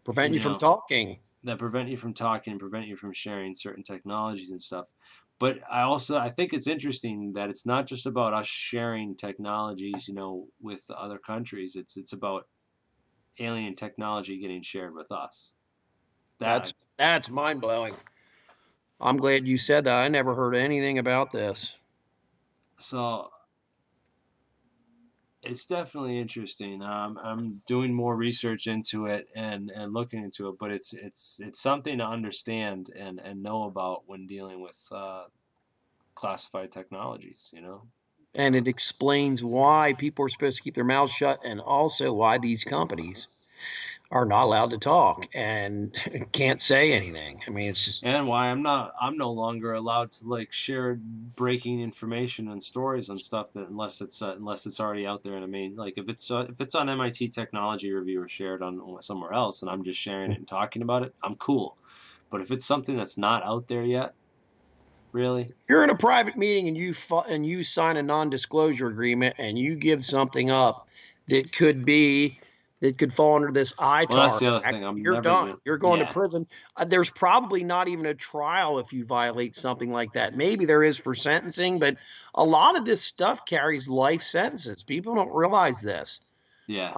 Prevent you you from know, talking. that prevent you from talking and prevent you from sharing certain technologies and stuff. But I think it's interesting that it's not just about us sharing technologies, you know, with other countries. It's about alien technology getting shared with us. That's mind blowing. I'm glad you said that. I never heard anything about this. So it's definitely interesting. I'm doing more research into it and looking into it, but it's something to understand and know about when dealing with classified technologies. You know. And it explains why people are supposed to keep their mouths shut and also why these companies are not allowed to talk and can't say anything. I mean, it's just. And why I'm no longer allowed to like share breaking information and stories on stuff that unless it's already out there. And I mean, like if it's on MIT Technology Review or shared on somewhere else, and I'm just sharing it and talking about it, I'm cool. But if it's something that's not out there yet, really, If you're in a private meeting and you sign a non-disclosure agreement and you give something up that could fall under this well, that's ITAR the other Act, thing. I'm you're never done. gonna. You're going to Yeah, prison. There's probably not even a trial if you violate something like that. Maybe there is for sentencing, but a lot of this stuff carries life sentences. People don't realize this. yeah.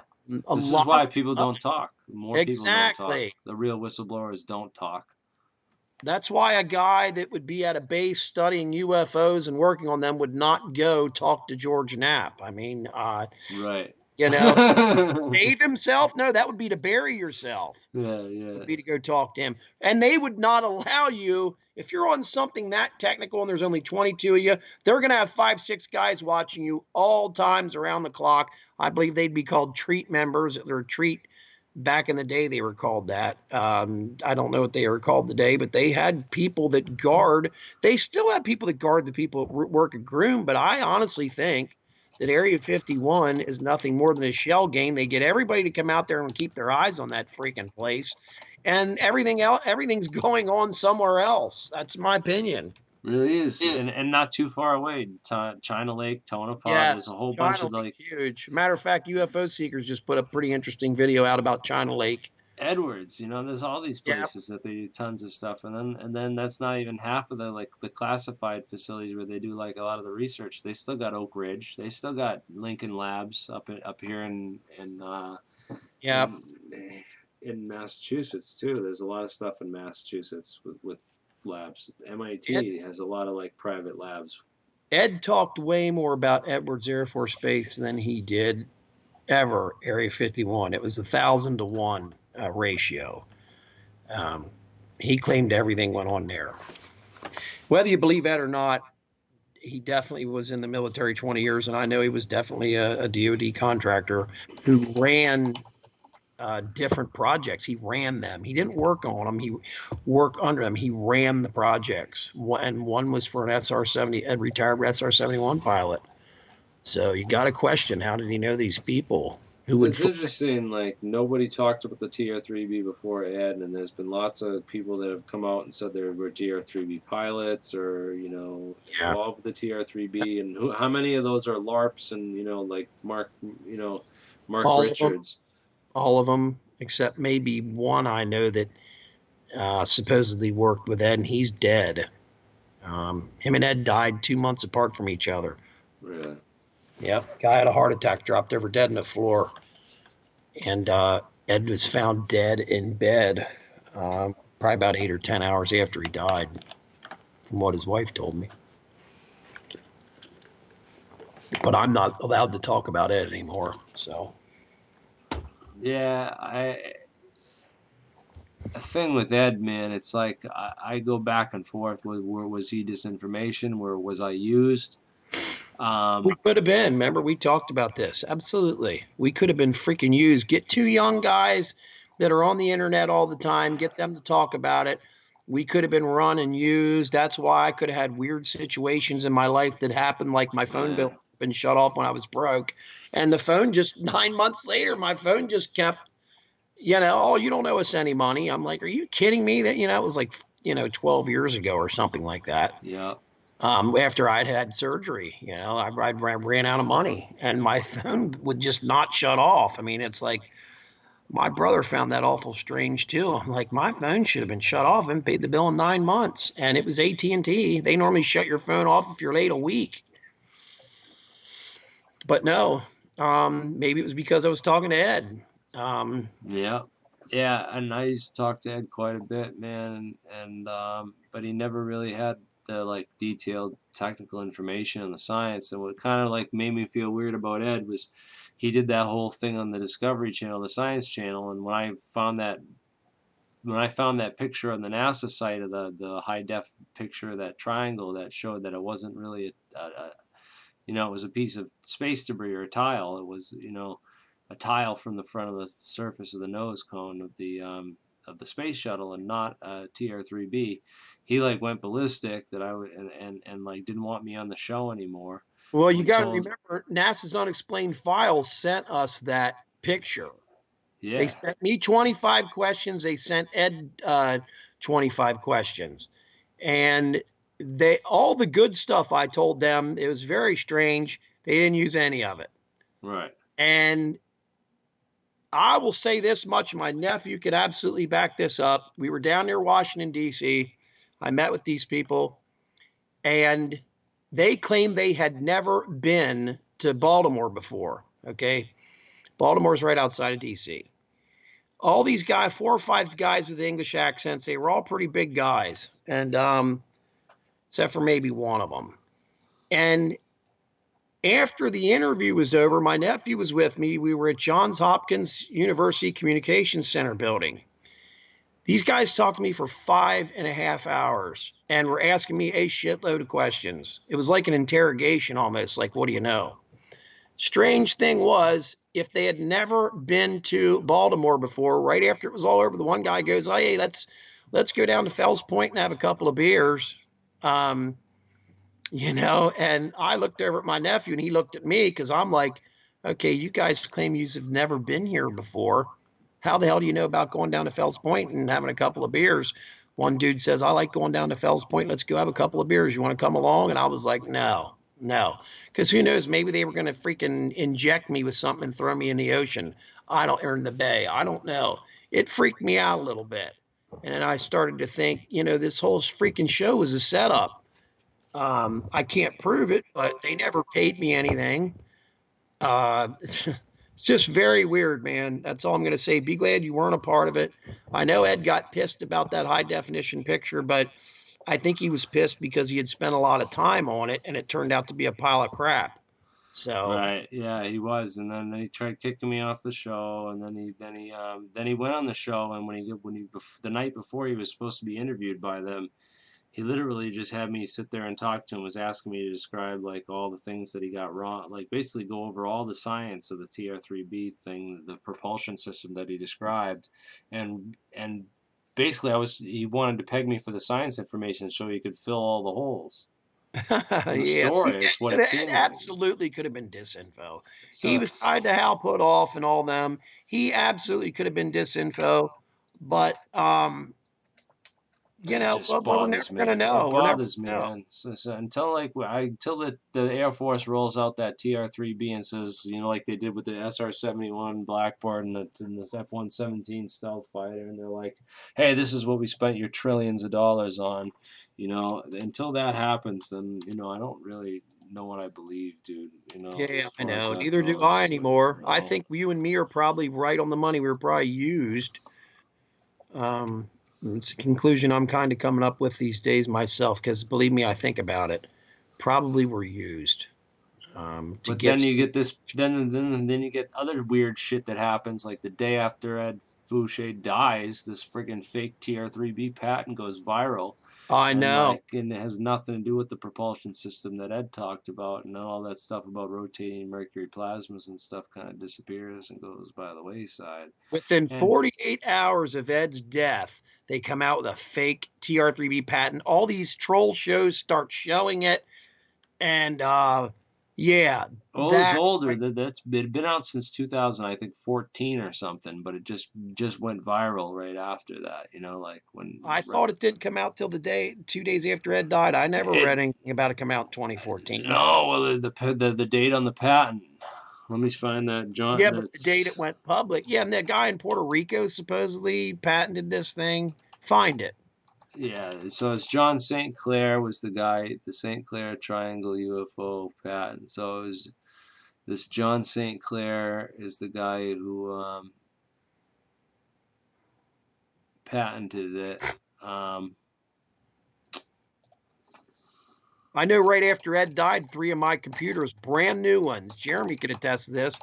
A This is lot of why people stuff. don't talk. More people don't talk. Exactly. The real whistleblowers don't talk. That's why a guy that would be at a base studying UFOs and working on them would not go talk to George Knapp. I mean, Right. you know, save himself? No, that would be to bury yourself. Yeah, yeah. Would be to go talk to him. And they would not allow you, if you're on something that technical and there's only 22 of you, they're going to have 5, 6 guys watching you all times around the clock. I believe they'd be called treat members. They're treat. Back in the day, they were called that. I don't know what they were called today, but they had people that guard. They still have people that guard the people that work at Groom, but I honestly think that Area 51 is nothing more than a shell game. They get everybody to come out there and keep their eyes on that freaking place, and everything's going on somewhere else. That's my opinion. Really is, and not too far away. China Lake, Tonopah. There's a whole bunch of like huge. Matter of fact, UFO Seekers just put a pretty interesting video out about China Lake. Edwards. You know, there's all these places that they do tons of stuff, and then that's not even half of the classified facilities where they do like a lot of the research. They still got Oak Ridge. They still got Lincoln Labs up here in Massachusetts too. There's a lot of stuff in Massachusetts with labs. MIT has a lot of like private labs. Ed talked way more about Edwards Air Force Base than he did ever Area 51. It was 1,000 to 1 ratio. He claimed everything went on there. Whether you believe that or not, he definitely was in the military 20 years, and I know he was definitely a DoD contractor who ran different projects. He ran them. He didn't work on them. He worked under them. He ran the projects. And one was for an SR-70, a retired SR-71 pilot. So you got to question, how did he know these people? It's interesting, like nobody talked about the TR-3B before Ed, and there's been lots of people that have come out and said they were TR-3B pilots or, you know, involved with the TR-3B, and how many of those are LARPs and, you know, like Mark Richards. All of them, except maybe one I know that supposedly worked with Ed, and he's dead. Him and Ed died 2 months apart from each other. Really? Yep. Guy had a heart attack, dropped over dead on the floor. And Ed was found dead in bed probably about 8 or 10 hours after he died. from what his wife told me. But I'm not allowed to talk about Ed anymore. So Yeah, a thing with Ed, man, it's like I go back and forth with where was he disinformation, where was I used? we could have been. Remember, we talked about this. Absolutely, we could have been freaking used. Get two young guys that are on the internet all the time. Get them to talk about it. We could have been run and used. That's why I could have had weird situations in my life that happened, like my phone bill been shut off when I was broke, and the phone just 9 months later, my phone just kept, oh, you don't owe us any money. I'm like, are you kidding me? That, it was like, 12 years ago or something like that. Yeah. After I'd had surgery, I ran out of money and my phone would just not shut off. I mean, it's like my brother found that awful strange too. I'm like, my phone should have been shut off and paid the bill in 9 months. And it was AT&T. They normally shut your phone off if you're late a week. But no, maybe it was because I was talking to Ed. Yeah. Yeah, and I used to talk to Ed quite a bit, man, and but he never really had the like detailed technical information on the science. And what kind of like made me feel weird about Ed was he did that whole thing on the Discovery Channel, the Science Channel, and when I found that picture on the NASA site of the high def picture of that triangle that showed that it wasn't really it was a piece of space debris or a tile. It was a tile from the front of the surface of the nose cone of the space shuttle and not TR3B. He like went ballistic that I would and like didn't want me on the show anymore. Well, you got to remember, NASA's Unexplained Files sent us that picture. Yeah. They sent me 25 questions. They sent Ed 25 questions. And all the good stuff I told them, it was very strange. They didn't use any of it. Right. And I will say this much, my nephew could absolutely back this up. We were down near Washington, D.C. I met with these people, and they claimed they had never been to Baltimore before, okay? Baltimore's right outside of D.C. All these guys, 4 or 5 guys with English accents, they were all pretty big guys, and except for maybe one of them. And after the interview was over, my nephew was with me. We were at Johns Hopkins University Communications Center building. These guys talked to me for 5.5 hours and were asking me a shitload of questions. It was like an interrogation almost, like, what do you know? Strange thing was, if they had never been to Baltimore before, right after it was all over, the one guy goes, oh, hey, let's go down to Fells Point and have a couple of beers. And I looked over at my nephew and he looked at me because I'm like, okay, you guys claim you have never been here before. How the hell do you know about going down to Fells Point and having a couple of beers? One dude says, I like going down to Fells Point. Let's go have a couple of beers. You want to come along? And I was like, no. Because who knows, maybe they were going to freaking inject me with something and throw me in the ocean. Or in the bay. I don't know. It freaked me out a little bit. And then I started to think, this whole freaking show was a setup. I can't prove it, but they never paid me anything. It's just very weird, man. That's all I'm going to say. Be glad you weren't a part of it. I know Ed got pissed about that high definition picture, but I think he was pissed because he had spent a lot of time on it and it turned out to be a pile of crap. So right, yeah, he was, and then he tried kicking me off the show, and then he went on the show, and when he the night before he was supposed to be interviewed by them, he literally just had me sit there and talk to him, was asking me to describe like all the things that he got wrong, like basically go over all the science of the TR3B thing, the propulsion system that he described, and basically he wanted to peg me for the science information so he could fill all the holes. The story is what it seemed like. Absolutely could have been disinfo. So he was tied to Hal Puthoff and all them. He absolutely could have been disinfo, but it just we're never gonna know. It bothers me, man. So until the Air Force rolls out that TR3B and says, like they did with the SR-71 Blackbird and the F-117 stealth fighter, and they're like, hey, this is what we spent your trillions of dollars on. Until that happens, then I don't really know what I believe, dude. Yeah, I know. Neither do I anymore. I think you and me are probably right on the money. We were probably used. It's a conclusion I'm kind of coming up with these days myself, because believe me, I think about it. Probably were used to But get. then you get this, then you get other weird shit that happens. Like the day after Ed Fouché dies, this friggin' fake TR3B patent goes viral, I know. and it has nothing to do with the propulsion system that Ed talked about, and all that stuff about rotating mercury plasmas and stuff kind of disappears and goes by the wayside. Within And 48 hours of Ed's death, they come out with a fake TR3B patent. All these troll shows start showing it, and yeah, oh, it's that. older. That's been out since 2000, I think 14 or something. But it just went viral right after that. You know, like when I thought it didn't come out till the day 2 days after Ed died. I never it. read anything about it come out in 2014. No, well, the date on the patent. Let me find that, John. Yeah, but the date it That's went public. Yeah, and that guy in Puerto Rico supposedly patented this thing. Find it. yeah. So it's John St. Clair was the guy, the St. Clair Triangle UFO patent. So it was this John St. Clair is the guy who patented it. I know right after Ed died, 3 of my computers, brand new ones, Jeremy could attest to this,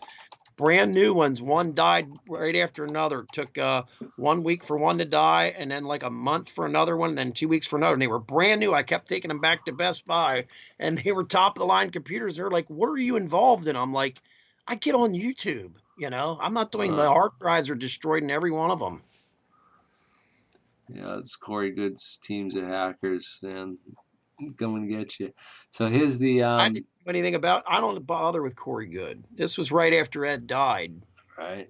brand new ones. One died right after another. It took 1 week for one to die, and then like a month for another one, and then 2 weeks for another. And they were brand new. I kept taking them back to Best Buy, and they were top of the line computers. They're like, "What are you involved in?" I'm like, "I get on YouTube. You know, I'm not doing the hard drives are destroyed in every one of them." Yeah, it's Corey Good's teams of hackers and come and get you. So here's the I didn't know anything about. I don't bother with Corey Good. This was right after Ed died. right.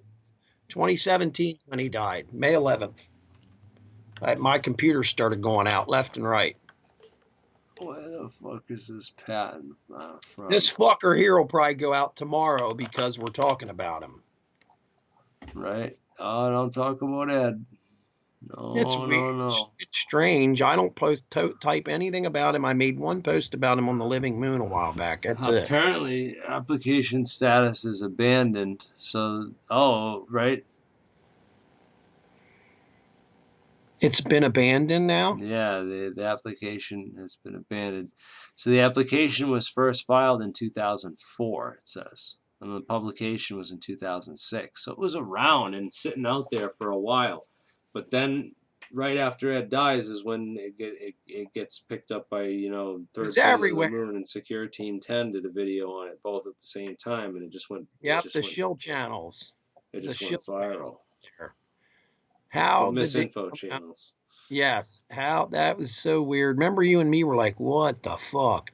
2017 when he died, May 11th. My computer started going out left and right. Where the fuck is this patent from? This fucker here will probably go out tomorrow because we're talking about him. Right? Oh, don't talk about Ed. No, It's weird. no. It's strange. I don't type anything about him. I made one post about him on the Living Moon a while back. That's it. Apparently, application status is abandoned. So, right. It's been abandoned now? Yeah, the application has been abandoned. So the application was first filed in 2004, it says. And the publication was in 2006. So it was around and sitting out there for a while. But then right after Ed dies is when it gets picked up by, Third It's Phase everywhere. of the Moon and Secure Team 10 did a video on it both at the same time. And it just went. Yep, the shill channels. It just went viral. How the did they misinfo channels. Yes, how that was so weird. Remember, you and me were like, "What the fuck?"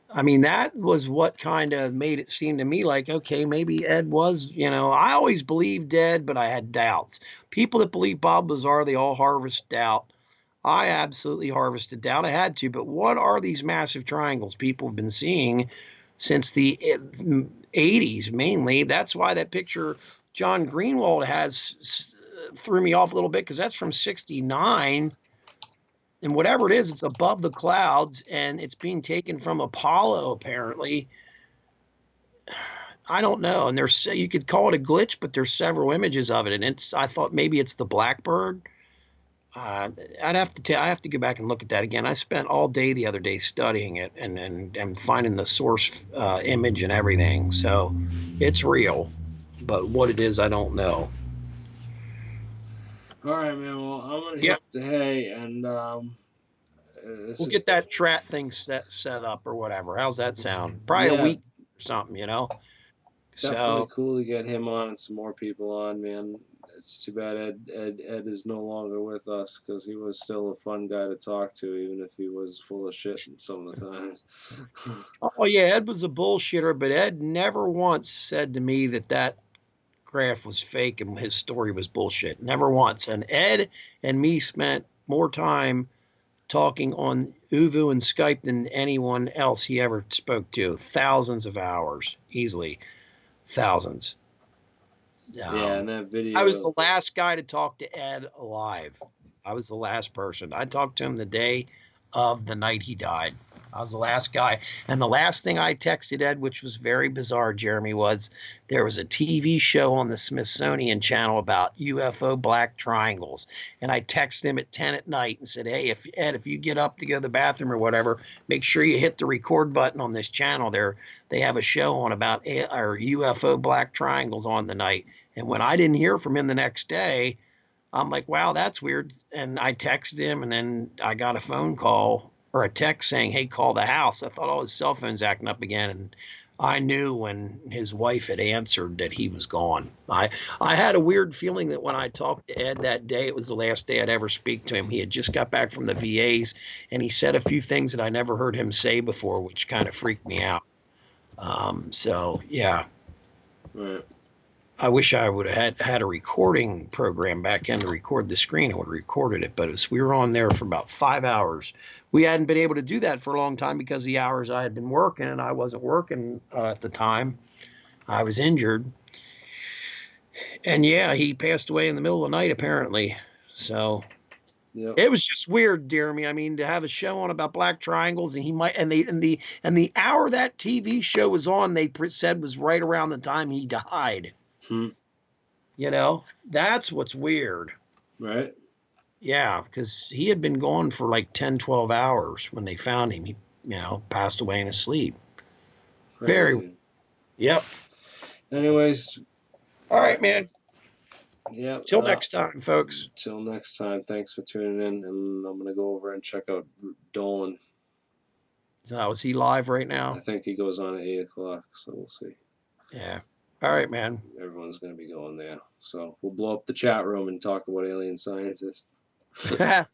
I mean, that was what kind of made it seem to me like, okay, maybe Ed was, I always believed Ed, but I had doubts. People that believe Bob Lazar, they all harvest doubt. I absolutely harvested doubt. I had to. But what are these massive triangles people have been seeing since the 80s mainly? That's why that picture John Greenwald has threw me off a little bit, because that's from 69. And whatever it is, it's above the clouds, and it's being taken from Apollo, apparently. I don't know. And you could call it a glitch, but there's several images of it. And I thought maybe it's the Blackbird. I have to go back and look at that again. I spent all day the other day studying it and finding the source image and everything. So it's real, but what it is, I don't know. All right, man. Well, I'm gonna hit the hay, and we'll get that trap thing set up or whatever. How's that sound? Probably a week or something, Definitely cool to get him on and some more people on, man. It's too bad Ed is no longer with us, because he was still a fun guy to talk to, even if he was full of shit some of the times. Oh yeah, Ed was a bullshitter, but Ed never once said to me that graph was fake and his story was bullshit. Never once. And Ed and me spent more time talking on Uvu and Skype than anyone else he ever spoke to. Thousands of hours, easily. Thousands. Yeah, and that video. I was the last guy to talk to Ed alive. I was the last person. I talked to him the day of the night he died. I was the last guy. And the last thing I texted Ed, which was very bizarre, Jeremy, was there was a TV show on the Smithsonian Channel about UFO black triangles. And I texted him at 10 at night and said, hey, if you get up to go to the bathroom or whatever, make sure you hit the record button on this channel. They have a show on about our UFO black triangles on the night. And when I didn't hear from him the next day, I'm like, wow, that's weird. And I texted him, and then I got a phone call or a text saying, hey, call the house. I thought, oh, his cell phone's acting up again. And I knew when his wife had answered that he was gone. I had a weird feeling that when I talked to Ed that day, it was the last day I'd ever speak to him. He had just got back from the VAs, and he said a few things that I never heard him say before, which kind of freaked me out. So, yeah. Right. I wish I would have had a recording program back in to record the screen. I would have recorded it, but we were on there for about 5 hours. We hadn't been able to do that for a long time because the hours I had been working, and I wasn't working at the time. I was injured. And yeah, he passed away in the middle of the night, apparently. So Yep. it was just weird, Jeremy. I mean, to have a show on about black triangles, and he might, and the hour that TV show was on, they said was right around the time he died. You know, that's what's weird. Right. Yeah, because he had been gone for like 10, 12 hours when they found him. He, passed away in his sleep. Crazy. Very. Yep. Anyways. All right, man. Yeah. Till next time, folks. Till next time. Thanks for tuning in. And I'm going to go over and check out Dolan. So is he live right now? I think he goes on at 8 o'clock. So we'll see. Yeah. All right, man. Everyone's going to be going there. So we'll blow up the chat room and talk about alien scientists.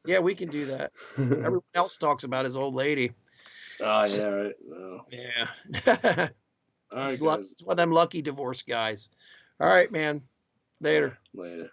Yeah, we can do that. Everyone else talks about his old lady. Oh, yeah, right. Well, yeah. all right, It's guys. one of them lucky divorce guys. All right, man. Later. Later.